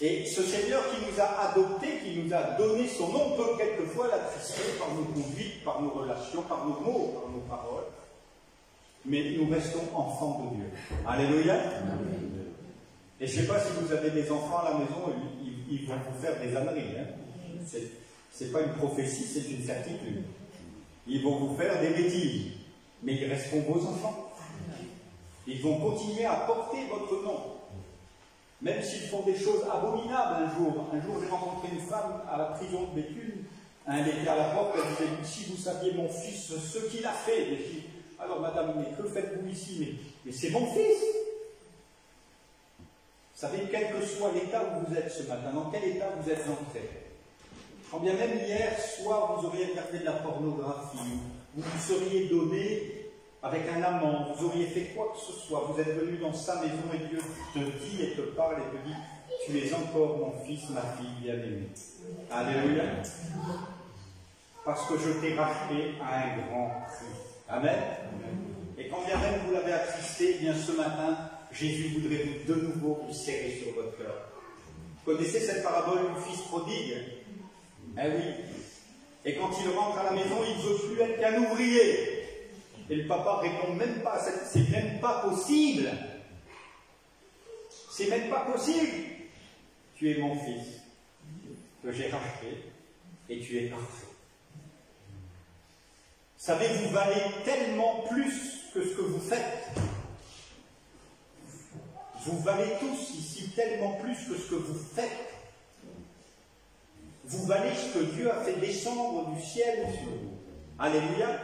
Et ce Seigneur qui nous a adoptés, qui nous a donné son nom, peut quelquefois l'attrister par nos conduites, par nos relations, par nos mots, par nos paroles. Mais nous restons enfants de Dieu. Alléluia. Et je ne sais pas si vous avez des enfants à la maison, ils vont vous faire des âneries. Hein. C'est pas une prophétie, c'est une certitude. Ils vont vous faire des bêtises, mais ils resteront vos enfants. Ils vont continuer à porter votre nom. Même s'ils font des choses abominables un jour. Un jour, j'ai rencontré une femme à la prison de Béthune. Elle était à la porte, elle disait, si vous saviez mon fils, ce qu'il a fait. Et je dis, alors madame, mais que faites-vous ici? Mais c'est mon fils. Vous savez, quel que soit l'état où vous êtes ce matin, dans quel état vous êtes entré, quand bien même hier soir vous auriez regardé de la pornographie, vous vous seriez donné avec un amant, vous auriez fait quoi que ce soit, vous êtes venu dans sa maison et Dieu te dit et te parle et te dit, tu es encore mon fils, ma fille bien-aimée. Alléluia. Parce que je t'ai racheté à un grand prix. Amen. Et quand bien même vous l'avez attristé, bien ce matin, Jésus voudrait de nouveau vous serrer sur votre cœur. Vous connaissez cette parabole du fils prodigue? Eh oui. Et quand il rentre à la maison, il ne veut plus être qu'un ouvrier. Et le papa répond même pas, c'est même pas possible. C'est même pas possible. Tu es mon fils, que j'ai racheté, et tu es parfait. Savez, vous valez tellement plus que ce que vous faites. Vous valez tous ici tellement plus que ce que vous faites. Vous valez ce que Dieu a fait descendre du ciel sur vous. Alléluia.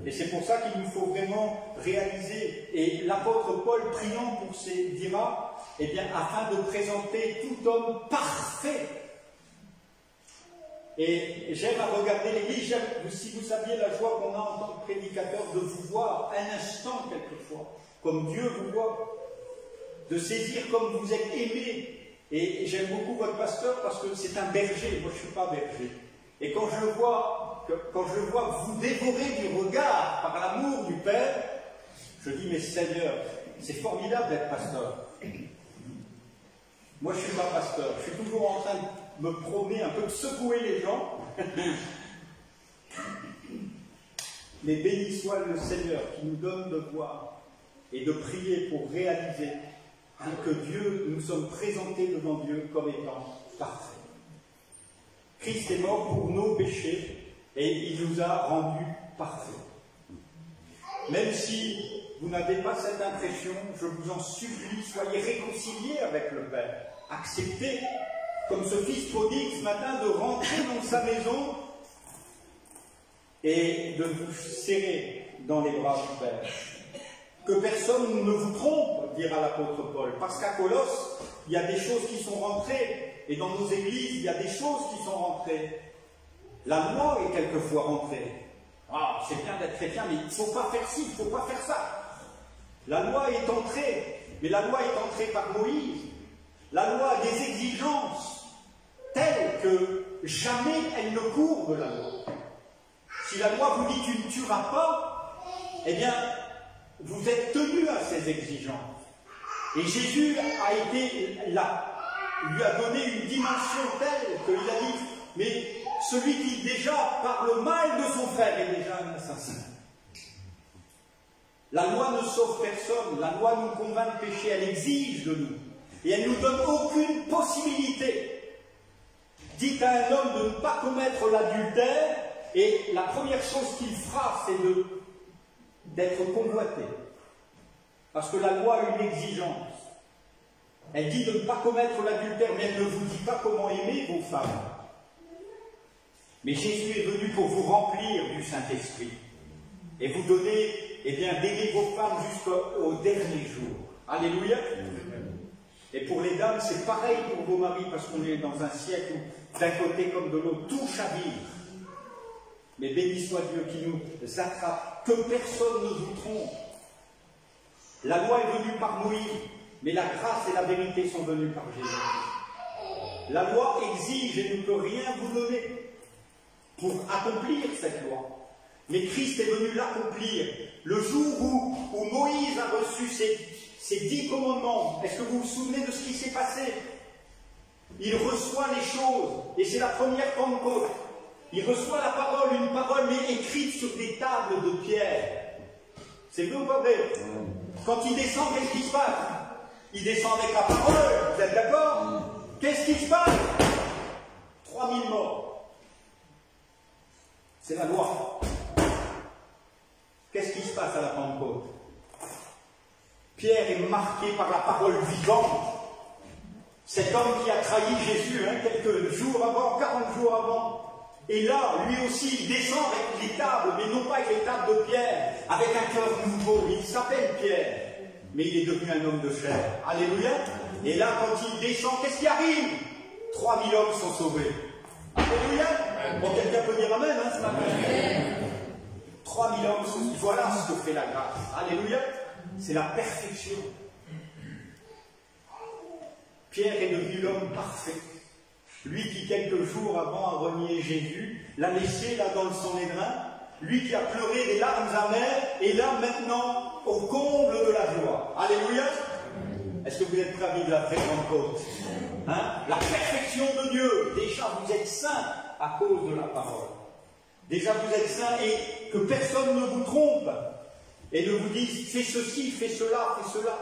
Et c'est pour ça qu'il nous faut vraiment réaliser. Et l'apôtre Paul, priant pour ces dira, eh bien, afin de présenter tout homme parfait. Et j'aime à regarder l'Église, si vous saviez la joie qu'on a en tant que prédicateur de vous voir un instant quelquefois, comme Dieu vous voit, de saisir comme vous êtes aimé. Et j'aime beaucoup votre pasteur parce que c'est un berger, moi je ne suis pas berger. Et quand je le vois vous dévorer du regard par l'amour du Père, je dis, mais Seigneur, c'est formidable d'être pasteur. Moi je ne suis pas pasteur, je suis toujours en train de me promener, un peu de secouer les gens. mais béni soit le Seigneur qui nous donne de voir et de prier pour réaliser que Dieu, nous sommes présentés devant Dieu comme étant parfaits. Christ est mort pour nos péchés et il nous a rendus parfaits. Même si vous n'avez pas cette impression, je vous en supplie, soyez réconciliés avec le Père. Acceptez, comme ce fils prodigue ce matin, de rentrer dans sa maison et de vous serrer dans les bras du Père. Que personne ne vous trompe, dira l'apôtre Paul, parce qu'à Colosse, il y a des choses qui sont rentrées, et dans nos églises, il y a des choses qui sont rentrées. La loi est quelquefois rentrée. Ah, c'est bien d'être chrétien, mais il ne faut pas faire ci, il ne faut pas faire ça. La loi est entrée, mais la loi est entrée par Moïse. La loi a des exigences telles que jamais elle ne courbe la loi. Si la loi vous dit tu ne tueras pas, eh bien, vous êtes tenu à ces exigences. Et Jésus a été là, lui a donné une dimension telle qu'il a dit, mais celui qui déjà parle mal de son frère est déjà un assassin. La loi ne sauve personne, la loi nous convainc de péché, elle exige de nous. Et elle ne nous donne aucune possibilité. Dites à un homme de ne pas commettre l'adultère, et la première chose qu'il fera, c'est d'être convoité. Parce que la loi a une exigence. Elle dit de ne pas commettre l'adultère, mais elle ne vous dit pas comment aimer vos femmes. Mais Jésus est venu pour vous remplir du Saint-Esprit et vous donner, eh bien, d'aimer vos femmes jusqu'au dernier jour. Alléluia. Et pour les dames, c'est pareil pour vos maris, parce qu'on est dans un siècle où, d'un côté comme de l'autre, tout chavire. Mais béni soit Dieu qui nous attrape, que personne ne vous trompe. La loi est venue par Moïse, mais la grâce et la vérité sont venues par Jésus. La loi exige et ne peut rien vous donner pour accomplir cette loi. Mais Christ est venu l'accomplir. Le jour où Moïse a reçu ces 10 commandements, est-ce que vous vous souvenez de ce qui s'est passé? Il reçoit les choses, et c'est la première Pentecôte. Il reçoit la parole, une parole mais écrite sur des tables de pierre. C'est vrai ou pas vrai? Quand il descend, qu'est-ce qui se passe? Il descend avec la parole, vous êtes d'accord? Qu'est-ce qui se passe? 3000 morts. C'est la loi. Qu'est-ce qui se passe à la Pentecôte? Pierre est marqué par la parole vivante. Cet homme qui a trahi Jésus quelques jours avant, 40 jours avant. Et là, lui aussi, il descend avec les tables, mais non pas avec les tables de Pierre, avec un cœur nouveau. Il s'appelle Pierre, mais il est devenu un homme de chair. Alléluia. Et là, quand il descend, qu'est-ce qui arrive? 3000 hommes sont sauvés. Alléluia. Bon, quelqu'un peut dire amen, ce matin. 3000 hommes sont sauvés. Voilà ce que fait la grâce. Alléluia. C'est la perfection. Pierre est devenu l'homme parfait. Lui qui, quelques jours avant, a renié Jésus, l'a laissé là dans le Sanhédrin, lui qui a pleuré des larmes amères, et là maintenant, au comble de la joie. Alléluia. Est-ce que vous êtes prêts à vivre la vraie Pentecôte? La perfection de Dieu. Déjà, vous êtes saints à cause de la parole. Déjà, vous êtes saints et que personne ne vous trompe et ne vous dise fais ceci, fais cela, fais cela.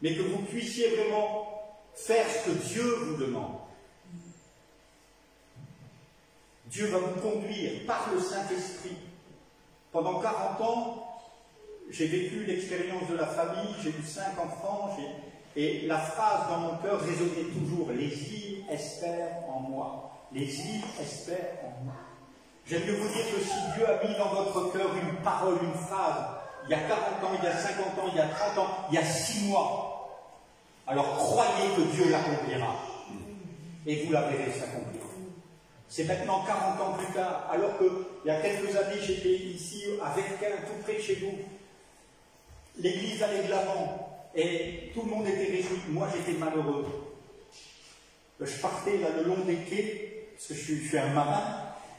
Mais que vous puissiez vraiment faire ce que Dieu vous demande. Dieu va vous conduire par le Saint-Esprit. Pendant 40 ans, j'ai vécu l'expérience de la famille, j'ai eu 5 enfants, et la phrase dans mon cœur résonnait toujours, les îles espèrent en moi. Les îles espèrent en moi. J'aime mieux vous dire que si Dieu a mis dans votre cœur une parole, une phrase, il y a 40 ans, il y a 50 ans, il y a 30 ans, il y a 6 mois, alors croyez que Dieu l'accomplira. Et vous la verrez s'accomplir. C'est maintenant 40 ans plus tard, alors qu'il y a quelques années, j'étais ici à Verquin, tout près de chez vous. L'église allait de l'avant et tout le monde était réjoui. Moi, j'étais malheureux. Je partais là le long des quais, parce que je suis un marin,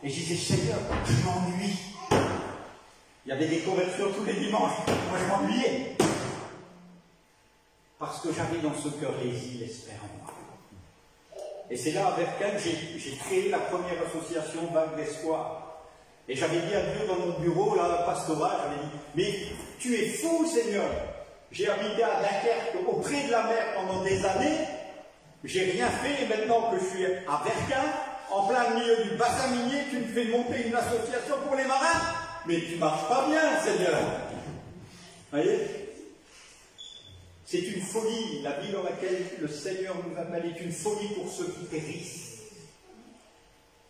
et je disais, Seigneur, je m'ennuie. Il y avait des conversions tous les dimanches. Moi, je m'ennuyais. Parce que j'avais dans ce cœur les îles espèrent en moi. Et c'est là, à Verquin, j'ai créé la première association Vague d'Espoir. Et j'avais dit à Dieu dans mon bureau, là, pastoral, j'avais dit, mais tu es fou, Seigneur. J'ai habité à Dunkerque, auprès de la mer pendant des années. J'ai rien fait, et maintenant que je suis à Verquin, en plein milieu du bassin minier, tu me fais monter une association pour les marins. Mais tu marches pas bien, Seigneur. Vous voyez? C'est une folie. La vie dans laquelle le Seigneur nous appelle est une folie pour ceux qui périssent.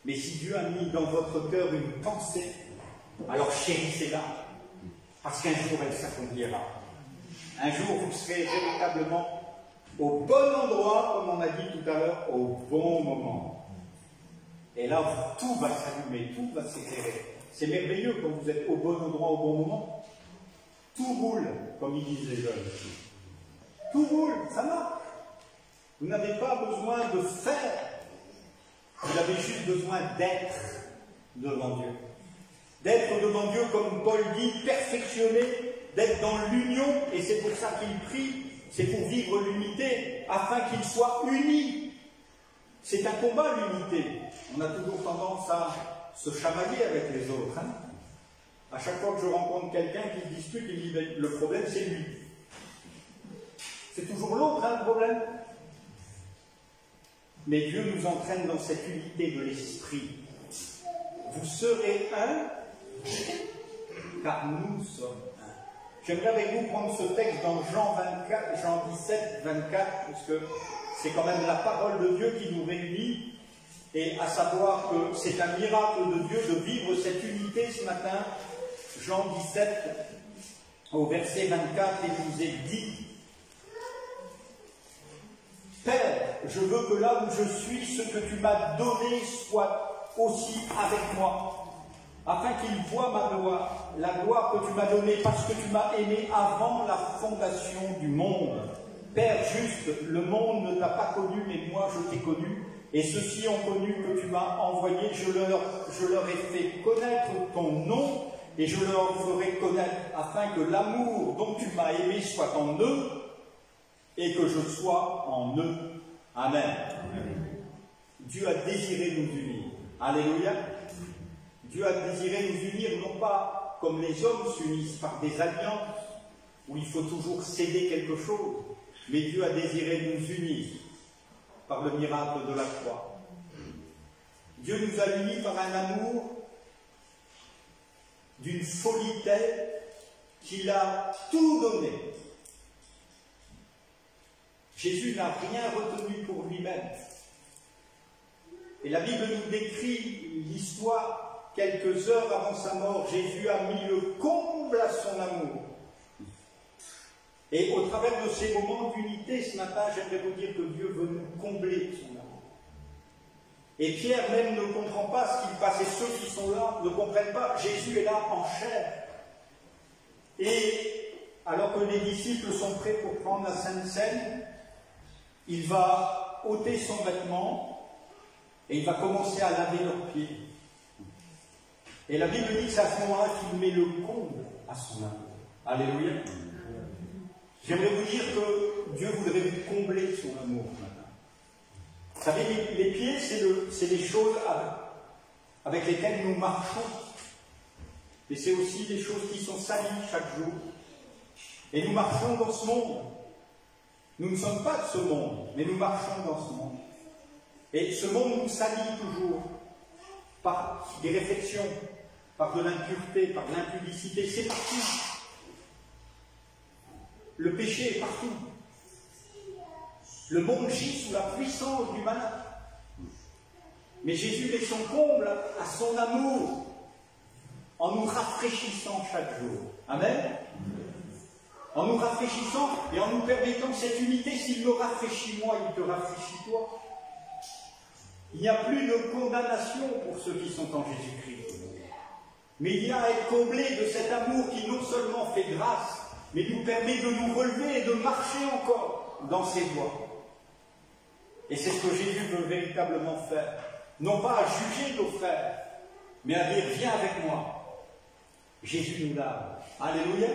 Mais si Dieu a mis dans votre cœur une pensée, alors chérissez-la. Parce qu'un jour, elle s'accomplira. Un jour, vous serez véritablement au bon endroit, comme on a dit tout à l'heure, au bon moment. Et là, tout va s'allumer, tout va s'éclairer. C'est merveilleux quand vous êtes au bon endroit, au bon moment. Tout roule, comme ils disent les jeunes. Tout roule, ça marche. Vous n'avez pas besoin de faire. Vous avez juste besoin d'être devant Dieu. D'être devant Dieu, comme Paul dit, perfectionné, d'être dans l'union, et c'est pour ça qu'il prie, c'est pour vivre l'unité, afin qu'il soit uni. C'est un combat, l'unité. On a toujours tendance à se chamailler avec les autres. Hein. À chaque fois que je rencontre quelqu'un qui dispute, il dit, le problème c'est lui. C'est toujours l'autre, hein, le problème. Mais Dieu nous entraîne dans cette unité de l'esprit. Vous serez un, car nous sommes un. J'aimerais avec vous prendre ce texte dans Jean 17, 24, parce que c'est quand même la parole de Dieu qui nous réunit, et à savoir que c'est un miracle de Dieu de vivre cette unité ce matin. Jean 17, au verset 24, il nous est dit: Père, je veux que là où je suis, ce que tu m'as donné soit aussi avec moi, afin qu'ils voient ma gloire, la gloire que tu m'as donnée parce que tu m'as aimé avant la fondation du monde. Père juste, le monde ne t'a pas connu, mais moi je t'ai connu, et ceux-ci ont connu que tu m'as envoyé. Je leur ai fait connaître ton nom, et je leur ferai connaître, afin que l'amour dont tu m'as aimé soit en eux, et que je sois en eux. Amen. Amen. Dieu a désiré nous unir. Alléluia. Dieu a désiré nous unir, non pas comme les hommes s'unissent par des alliances, où il faut toujours céder quelque chose, mais Dieu a désiré nous unir par le miracle de la croix. Dieu nous a unis par un amour d'une folie telle qu'il a tout donné. Jésus n'a rien retenu pour lui-même. Et la Bible nous décrit l'histoire quelques heures avant sa mort. Jésus a mis le comble à son amour. Et au travers de ces moments d'unité ce matin, j'aimerais vous dire que Dieu veut nous combler de son amour. Et Pierre même ne comprend pas ce qu'il passe, et ceux qui sont là ne comprennent pas. Jésus est là en chair. Et alors que les disciples sont prêts pour prendre la Sainte Seine, il va ôter son vêtement et il va commencer à laver leurs pieds. Et la Bible dit que c'est à ce moment-là qu'il met le comble à son amour. Alléluia. J'aimerais vous dire que Dieu voudrait vous combler de son amour ce matin. Vous savez, les pieds, c'est les choses avec lesquelles nous marchons. Mais c'est aussi des choses qui sont salies chaque jour. Et nous marchons dans ce monde. Nous ne sommes pas de ce monde, mais nous marchons dans ce monde. Et ce monde nous salit toujours par des réflexions, par de l'impureté, par de l'impudicité. C'est partout. Le péché est partout. Le monde gît sous la puissance du malin. Mais Jésus met son comble à son amour en nous rafraîchissant chaque jour. Amen. En nous rafraîchissant et en nous permettant cette unité. S'il me rafraîchit moi, il te rafraîchit toi. Il n'y a plus de condamnation pour ceux qui sont en Jésus-Christ. Mais il y a à être comblé de cet amour qui non seulement fait grâce, mais nous permet de nous relever et de marcher encore dans ses voies. Et c'est ce que Jésus veut véritablement faire. Non pas à juger nos frères, mais à dire, viens avec moi. Jésus nous lave. Alléluia.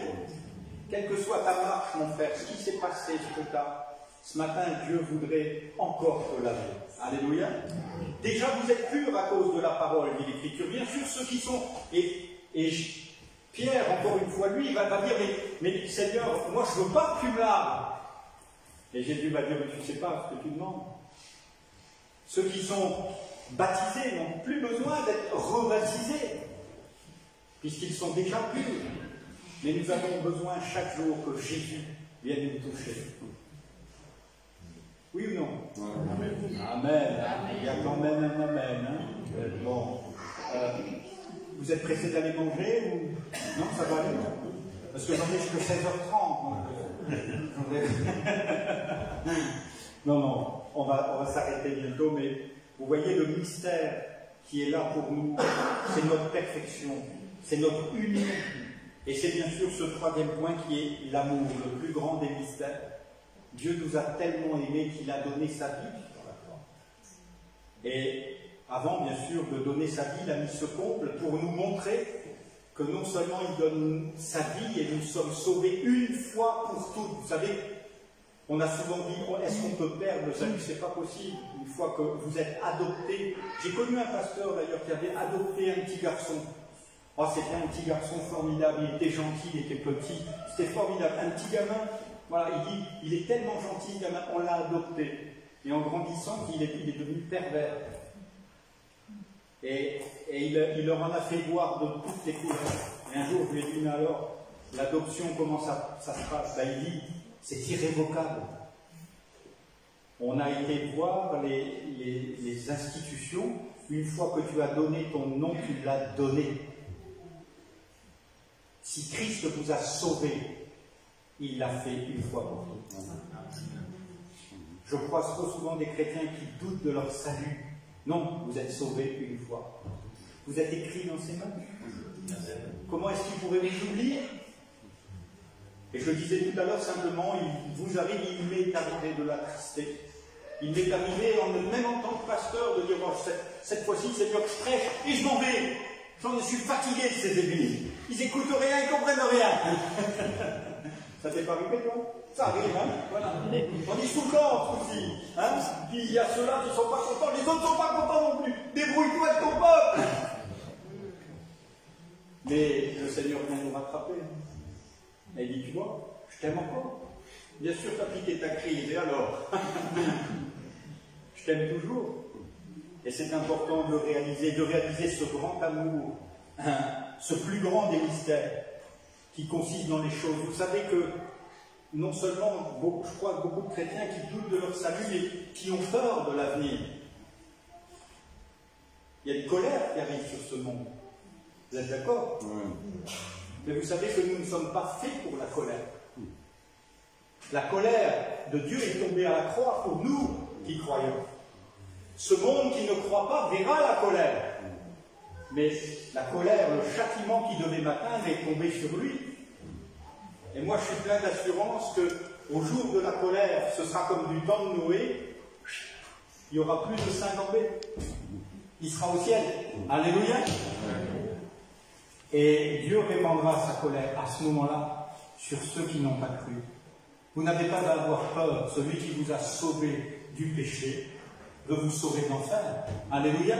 Quelle que soit ta marche, mon frère, ce qui s'est passé, ce que tu as Ce matin, Dieu voudrait encore te laver. Alléluia. Déjà, vous êtes purs à cause de la parole, dit l'Écriture. Bien sûr, ceux qui sont... Et Pierre, encore une fois, lui, il va dire, mais Seigneur, moi, je ne veux pas que tu me laves. Et Jésus va dire, mais tu ne sais pas ce que tu demandes. Ceux qui sont baptisés n'ont plus besoin d'être rebaptisés, puisqu'ils sont déjà purs. Mais nous avons besoin chaque jour que Jésus vienne nous toucher. Oui ou non? Amen. Amen. Il y a quand même un amen. Hein? Bon. Vous êtes pressés d'aller manger ou... Non, ça va aller. Parce que j'en ai jusqu'à 16h30. Non, on va s'arrêter bientôt, mais vous voyez le mystère qui est là pour nous, c'est notre perfection, c'est notre union. Et c'est bien sûr ce troisième point qui est l'amour, le plus grand des mystères. Dieu nous a tellement aimés qu'il a donné sa vie sur la croix. Et avant, bien sûr, de donner sa vie, il a mis ce comble pour nous montrer que non seulement il donne sa vie et nous sommes sauvés une fois pour toutes. Vous savez, on a souvent dit, est-ce qu'on peut perdre le salut? C'est pas possible. Une fois que vous êtes adopté. J'ai connu un pasteur d'ailleurs qui avait adopté un petit garçon. Oh, c'était un petit garçon formidable, il était gentil, il était petit, c'était formidable. Un petit gamin, voilà, il dit, il est tellement gentil, gamin, on l'a adopté. Et en grandissant, il est devenu pervers. Et il leur en a fait voir de toutes les couleurs. Et un jour, je lui ai dit, mais alors, l'adoption, comment ça se passe? Ben, il dit, c'est irrévocable. On a été voir les institutions, une fois que tu as donné ton nom, tu l'as donné. Si Christ vous a sauvé, il l'a fait une fois pour toutes. Je croise trop souvent des chrétiens qui doutent de leur salut. Non, vous êtes sauvés une fois. Vous êtes écrits dans ses mains. Comment est-ce qu'il pourrait vous oublier? Et je le disais tout à l'heure, simplement, il vous arrive, il m'est arrivé de l'attrister. Il m'est arrivé, même en tant que pasteur, de dire, bon, cette fois-ci, c'est mieux que je prêche, et je m'en vais. Je suis fatigué de ces églises. Ils n'écoutent rien, ils ne comprennent rien. Ça t'est pas arrivé, toi? Ça arrive, hein? Voilà. On dit souffrance aussi. Hein? Puis il y a ceux-là qui ne sont pas contents, les autres ne sont pas contents non plus. Débrouille-toi avec ton peuple. Mais le Seigneur vient nous rattraper. Et il dit, tu vois, je t'aime encore. Bien sûr, tu as appliqué ta crise, et alors? Je t'aime toujours. Et c'est important de réaliser ce grand amour, hein, ce plus grand des mystères, qui consiste dans les choses. Vous savez que, non seulement, je crois, beaucoup de chrétiens qui doutent de leur salut et qui ont peur de l'avenir. Il y a une colère qui arrive sur ce monde. Vous êtes d'accord? Mais vous savez que nous ne sommes pas faits pour la colère. La colère de Dieu est tombée à la croix pour nous qui croyons. Ce monde qui ne croit pas verra la colère. Mais la colère, le châtiment qui devait m'atteindre est tombé sur lui. Et moi je suis plein d'assurance qu'au jour de la colère, ce sera comme du temps de Noé, il n'y aura plus de sein gambé. Il sera au ciel. Alléluia. Et Dieu répandra sa colère à ce moment-là sur ceux qui n'ont pas cru. Vous n'avez pas à avoir peur, celui qui vous a sauvé du péché, de vous sauver de l'enfer. Alléluia.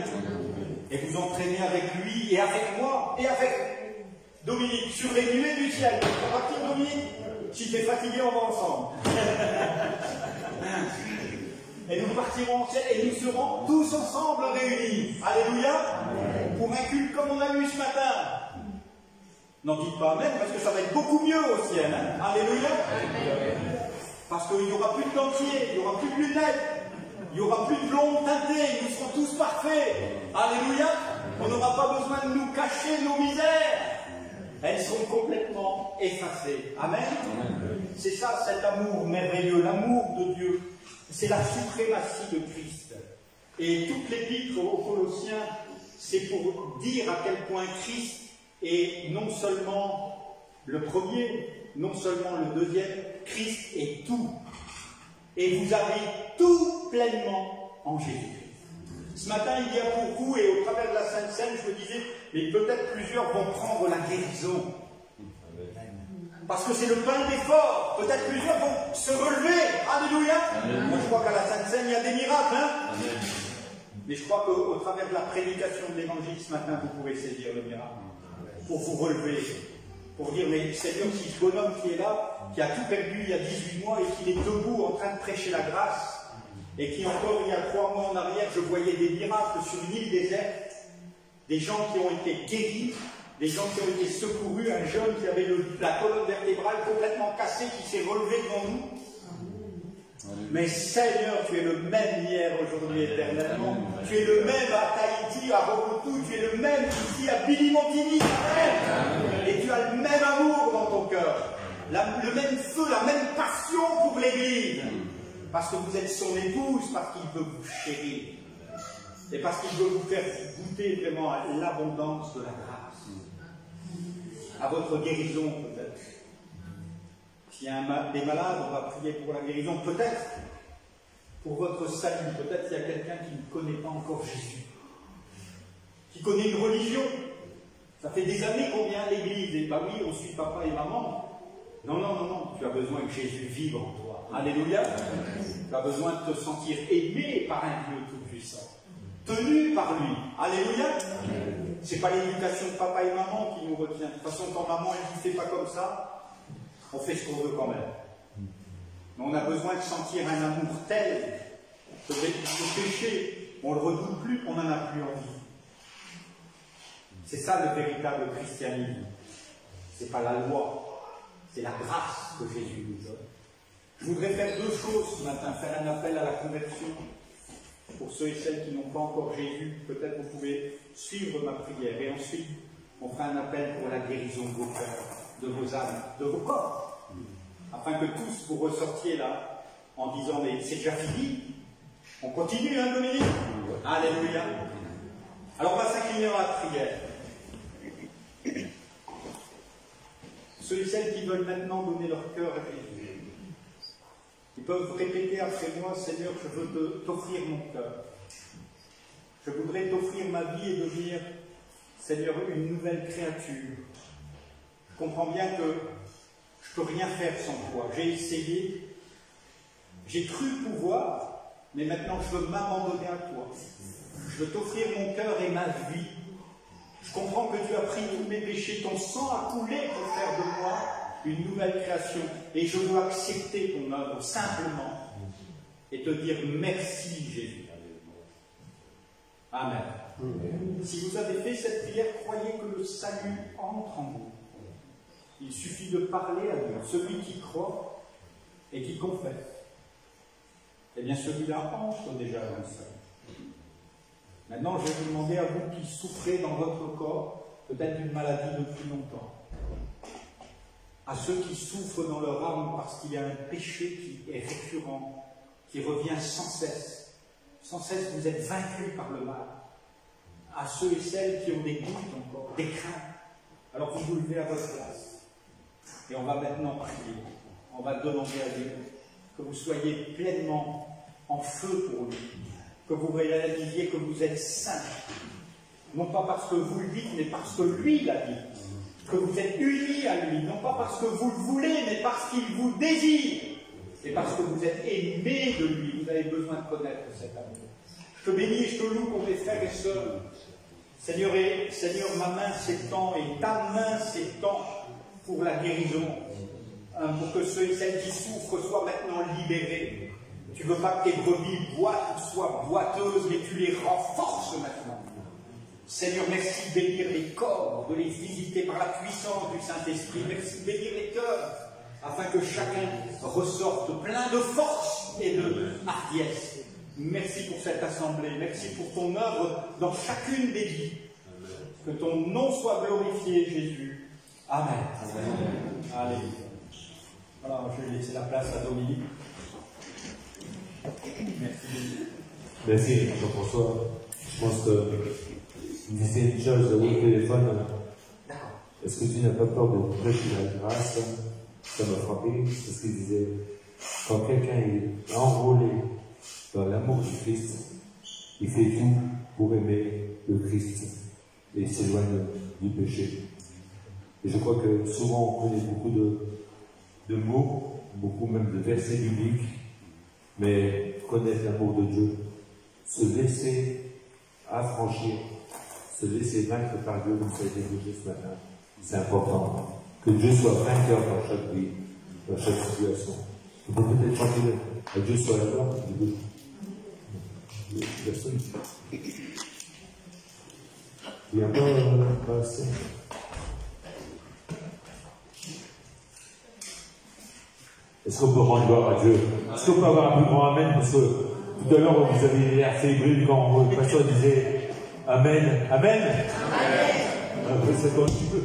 Et vous entraînez avec lui et avec moi et avec Dominique sur les nuées du ciel. Tu vas partir, Dominique? Si tu es fatigué, on va ensemble. Et nous partirons au ciel et nous serons tous ensemble réunis. Alléluia. Pour un culte comme on a eu ce matin. N'en dites pas amen, parce que ça va être beaucoup mieux au ciel. Hein? Alléluia. Parce qu'il n'y aura plus de dentiers, il n'y aura plus de lunettes, il n'y aura plus de blondes teintées, nous serons tous parfaits. Alléluia. On n'aura pas besoin de nous cacher nos misères. Elles seront complètement effacées. Amen. C'est ça, cet amour merveilleux, l'amour de Dieu. C'est la suprématie de Christ. Et toute l'épître aux Colossiens, c'est pour dire à quel point Christ est non seulement le premier, non seulement le deuxième, Christ est tout. Et vous avez tout pleinement en Jésus-Christ. Ce matin, il y a pour vous, et au travers de la Sainte Seine, je me disais, mais peut-être plusieurs vont prendre la guérison. Parce que c'est le pain des forts. Peut-être plusieurs vont se relever. Alléluia. Moi, je crois qu'à la Sainte Seine, il y a des miracles. Hein. Mais je crois qu'au travers de la prédication de l'Évangile ce matin, vous pouvez saisir le miracle. Pour vous relever. Pour dire, mais Seigneur, si ce bonhomme qui est là, qui a tout perdu il y a 18 mois et qui est debout en train de prêcher la grâce, et qui encore il y a 3 mois en arrière, je voyais des miracles sur une île déserte, des gens qui ont été guéris, des gens qui ont été secourus, un jeune qui avait la colonne vertébrale complètement cassée, qui s'est relevé devant nous. Mais Seigneur, tu es le même hier, aujourd'hui, éternellement. Tu es le même à Tahiti, à Robotou, tu es le même ici à Billy-Montigny. Et tu as le même amour dans ton cœur, le même feu, la même passion pour l'Église. Parce que vous êtes son épouse, parce qu'il veut vous chérir. Et parce qu'il veut vous faire goûter vraiment à l'abondance de la grâce. À votre guérison, peut-être. S'il y a des malades, on va prier pour la guérison, peut-être. Pour votre salut, peut-être qu'il y a quelqu'un qui ne connaît pas encore Jésus. Qui connaît une religion. Ça fait des années qu'on vient à l'église. Et bah oui, on suit papa et maman. Non, non, non, non. Tu as besoin que Jésus vive en toi. Alléluia. Tu as besoin de te sentir aimé par un Dieu tout-puissant. Tenu par lui. Alléluia. C'est pas l'éducation de papa et maman qui nous retient. De toute façon, quand maman elle ne fait pas comme ça, on fait ce qu'on veut quand même. Mais on a besoin de sentir un amour tel que le péché, on ne le redoute plus, on n'en a plus envie. C'est ça le véritable christianisme. C'est pas la loi, c'est la grâce que Jésus nous donne. Je voudrais faire 2 choses ce matin, faire un appel à la conversion. Pour ceux et celles qui n'ont pas encore Jésus, peut-être vous pouvez suivre ma prière. Et ensuite, on fera un appel pour la guérison de vos cœurs, de vos âmes, de vos corps. Afin que tous vous ressortiez là en disant, mais c'est déjà fini. On continue, hein, Dominique? Alléluia. Alors on va s'incliner dans la prière. Ceux et celles qui veulent maintenant donner leur cœur à Jésus, ils peuvent répéter après moi, Seigneur, je veux t'offrir mon cœur. Je voudrais t'offrir ma vie et devenir, Seigneur, une nouvelle créature. Je comprends bien que je ne peux rien faire sans toi. J'ai essayé, j'ai cru pouvoir, mais maintenant je veux m'abandonner à toi. Je veux t'offrir mon cœur et ma vie. Je comprends que tu as pris tous mes péchés, ton sang a coulé pour faire de moi une nouvelle création. Et je veux accepter ton œuvre simplement et te dire merci Jésus. Amen. Si vous avez fait cette prière, croyez que le salut entre en vous. Il suffit de parler à Dieu. Celui qui croit et qui confesse, eh bien celui-là entre déjà dans le salut. Maintenant, je vais vous demander à vous qui souffrez dans votre corps, peut-être d'une maladie depuis longtemps, à ceux qui souffrent dans leur âme parce qu'il y a un péché qui est récurrent, qui revient sans cesse. Sans cesse, vous êtes vaincus par le mal. À ceux et celles qui ont des doutes encore, des craintes, alors vous vous levez à votre place. Et on va maintenant prier. On va demander à Dieu que vous soyez pleinement en feu pour lui. Que vous réalisiez que vous êtes saints. Non pas parce que vous le dites, mais parce que lui l'a dit. Que vous êtes unis à lui. Non pas parce que vous le voulez, mais parce qu'il vous désire. Et parce que vous êtes aimés de lui. Vous avez besoin de connaître cet amour. Je te bénis et je te loue pour mes frères et sœurs. Seigneur, ma main s'étend et ta main s'étend pour la guérison, pour que ceux et celles qui souffrent soient maintenant libérés. Tu ne veux pas que tes brebis soient boiteuses, mais tu les renforces maintenant. Seigneur, merci de bénir les corps, de les visiter par la puissance du Saint-Esprit. Merci de bénir les cœurs, afin que chacun ressorte plein de force et de hardiesse. Merci pour cette assemblée, merci pour ton œuvre dans chacune des vies. Que ton nom soit glorifié, Jésus. Amen. Allez. Voilà, je vais laisser la place à Dominique. Merci. Merci, Jean-François. Je pense que vous disiez une chose au téléphone. Est-ce que tu n'as pas peur de prêcher la grâce? Ça m'a frappé. C'est ce qu'il disait. Quand quelqu'un est enrôlé dans l'amour du Christ, il fait tout pour aimer le Christ et s'éloigne du péché. Et je crois que souvent on connaît beaucoup de mots, beaucoup même de versets bibliques, mais connaître l'amour de Dieu, se laisser affranchir, se laisser vaincre par Dieu, comme ça a été dit ce matin, c'est important. Que Dieu soit vainqueur dans chaque vie, dans chaque situation. On peut peut-être chanter à Dieu soit la gloire. Personne. Il y a pas assez. Est-ce qu'on peut rendre gloire à Dieu? Est-ce qu'on peut avoir un plus grand Amen? Parce que tout à l'heure, vous avez l'air fébrile quand le pasteur disait Amen. Amen? Amen. C'est quand tu peux.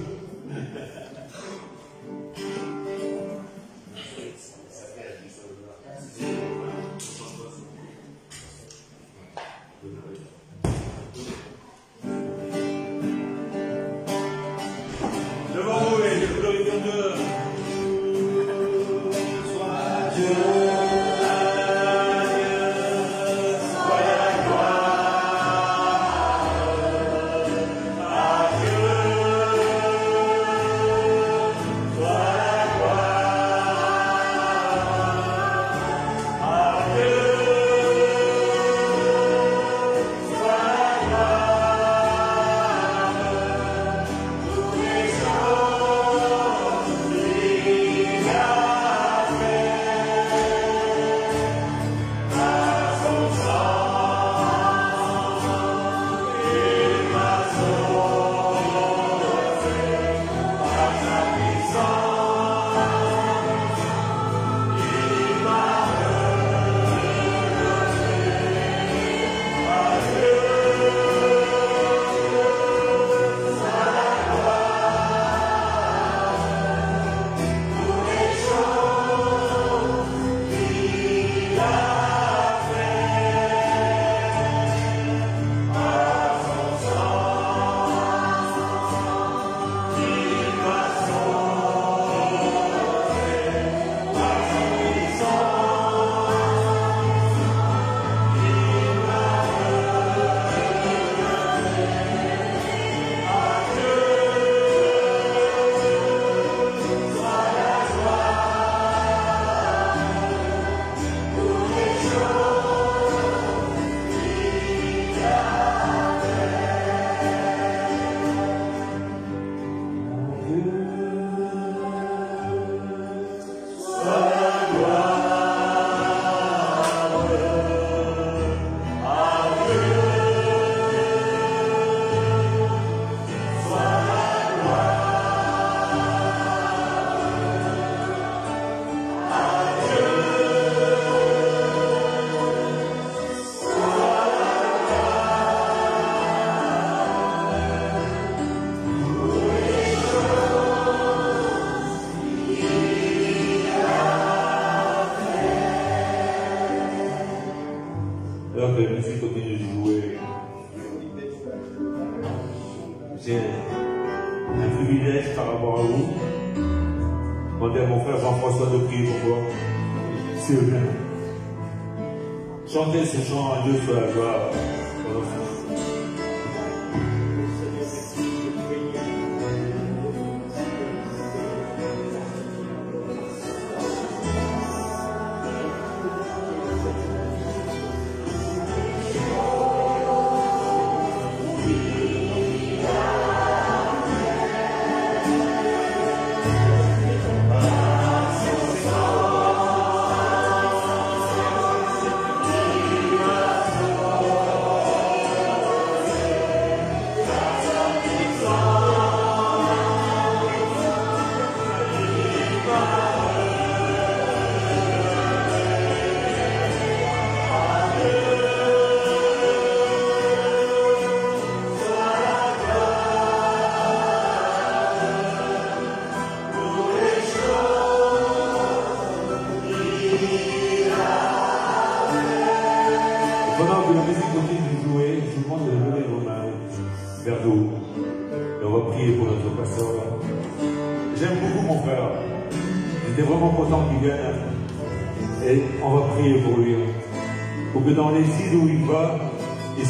Chantez ce chant à Dieu soit la gloire.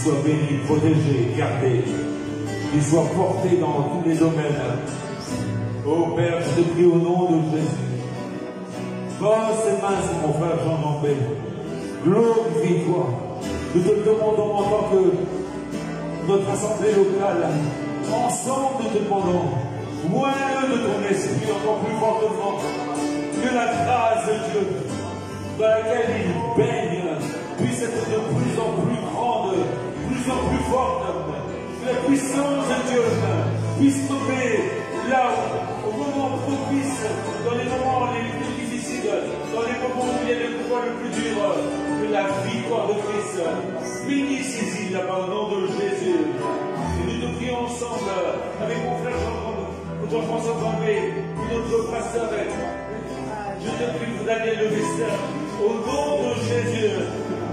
Soit béni, protégé, gardé, qu'il soit porté dans tous les domaines. Oh Père, je te prie au nom de Jésus. Pose ces mains sur mon frère Jean-Jean-Bé. Glorifie-toi. Nous te demandons en tant que notre assemblée locale, ensemble nous te demandons, moins de ton esprit encore plus fortement, que la grâce de Dieu dans laquelle il baigne puisse être de plus en plus grande, de plus en plus forte. Que la puissance de Dieu puisse tomber là au moment propice, dans les moments les plus difficiles, dans les moments où il y a le pouvoir le plus dur, que la victoire de Christ bénisse ici là-bas au nom de Jésus. Et nous te prions ensemble avec mon frère Jean-François Bambé, notre pasteur, je te prie pour Daniel Le Vester, au nom de Jésus,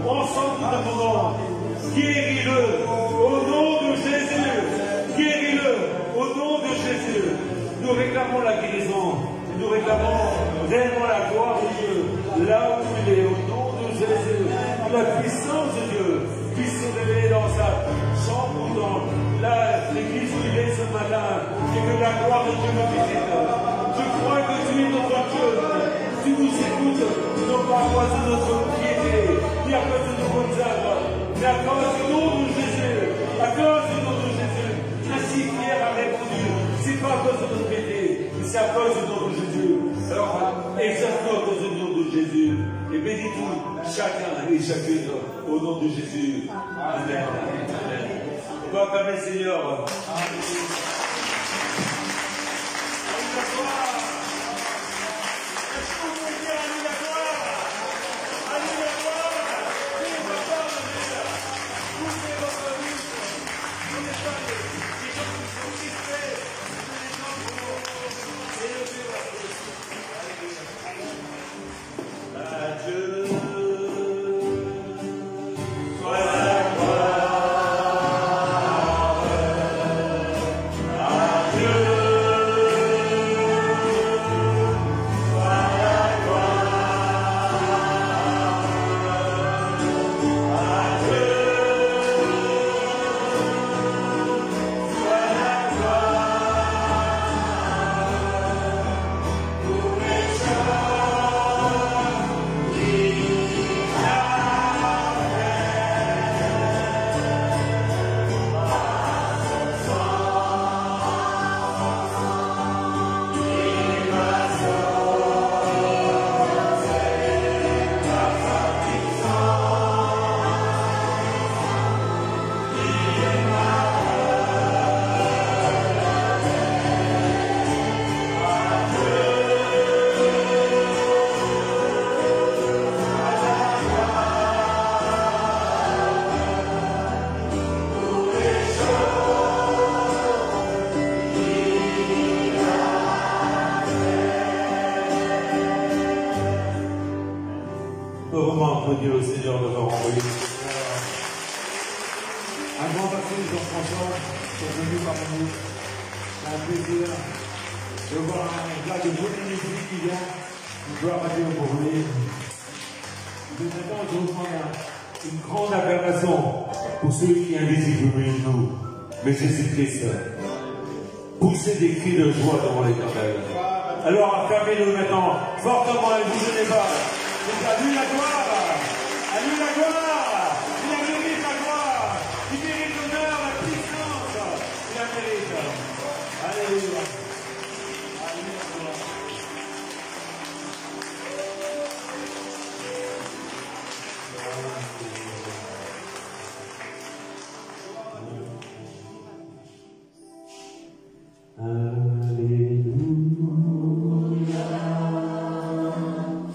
ensemble nous demandons, guéris-le, au nom de Jésus, guéris-le, au nom de Jésus. Nous réclamons la guérison, nous réclamons réellement la gloire de Dieu, là où il est, au nom de Jésus, que la puissance de Dieu puisse se révéler dans sa chambre ou dans l'église où il est ce matin, et que la gloire de Dieu me visite. Je crois que tu es notre Dieu, tu nous écoutes, non pas à cause de notre piété, ni à cause de nos bonnes œuvres, mais à cause du nom de Jésus, à cause du nom de Jésus. Ainsi Pierre a répondu, c'est pas à cause de notre piété, mais c'est à cause du nom de Jésus. Alors, exerce-nous à cause du nom de Jésus, et bénis-nous chacun et chacune au nom de Jésus. Amen. Amen. On va acclamer le Seigneur. Dieu au Seigneur de leur envoyer. Un grand merci Jean-François, qui est venu parmi nous. C'est un plaisir de voir un gars de bonne énergie qui vient. Une gloire à Dieu pour lui. Maintenant, je vous demande une grande acclamation pour celui qui est invisible au milieu de nous, mais Jésus-Christ. Poussez des cris de joie devant l'Éternel. Alors acclamez-le maintenant, fortement, et vous ne gênez pas. C'est à lui la gloire. À lui la gloire, il a mérite la gloire, il mérite l'honneur, la puissance, il la mérite. Alléluia. Alléluia.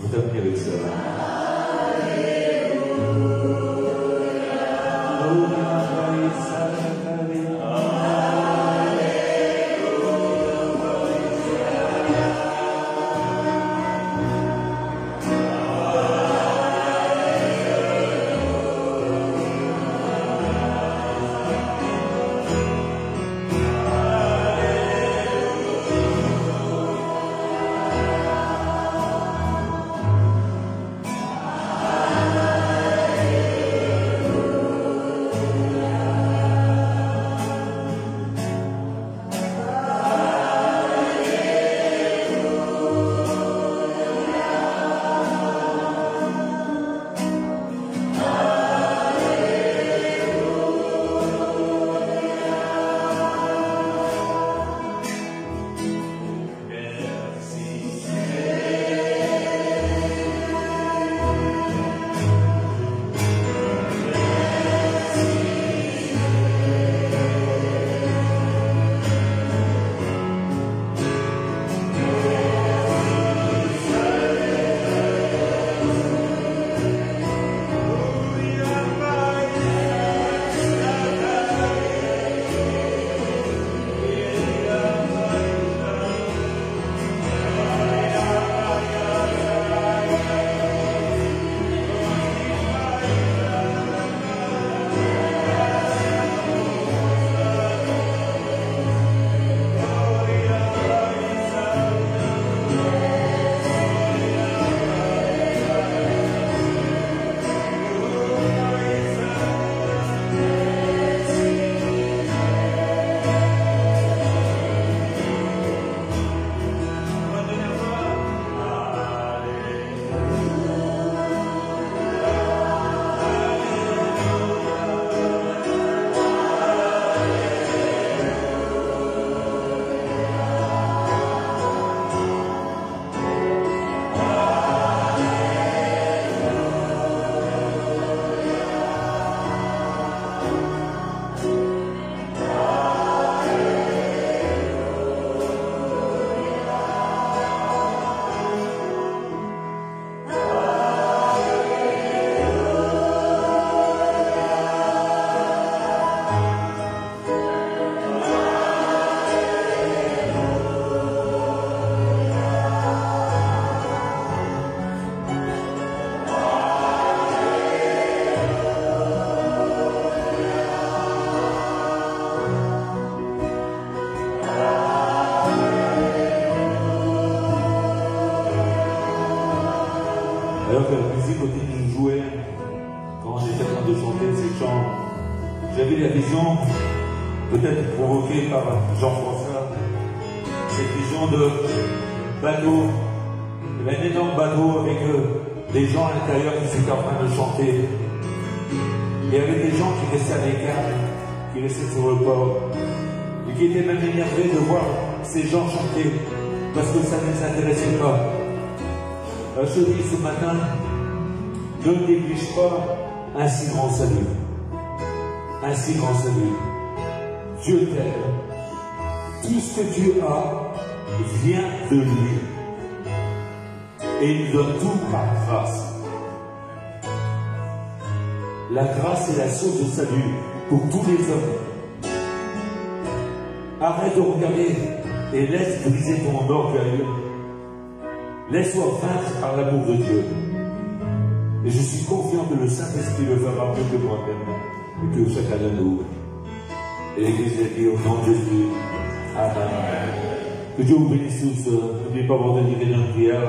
Vous terminez avec ça. vu quand il jouait, quand on était en train de chanter ces chants, j'avais la vision, peut-être provoquée par Jean-François, cette vision de bateau, un énorme bateau avec des gens à l'intérieur qui étaient en train de chanter. Et avec des gens qui restaient à l'écart, qui restaient sur le port, et qui étaient même énervés de voir ces gens chanter, parce que ça ne les intéressait pas. Alors je te dis ce matin, ne néglige pas un si grand salut. Un si grand salut. Dieu t'aime. Tout ce que tu as vient de lui. Et il donne tout par grâce. La grâce est la source de salut pour tous les hommes. Arrête de regarder et laisse briser ton orgueil. Laisse-toi vaincre par l'amour de Dieu. Et je suis confiant que le Saint-Esprit le fera mieux que moi-même et que chacun de nous. Et l'Église a dit au nom de Jésus. Amen. Que Dieu vous bénisse tous. N'oubliez pas avant de livrer notre prière.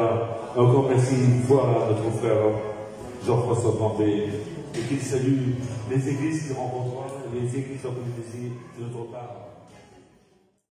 Encore merci une fois à notre frère Jean-François Bandé. Et qu'il salue les églises qu'il rencontrera, les églises organisées de notre part.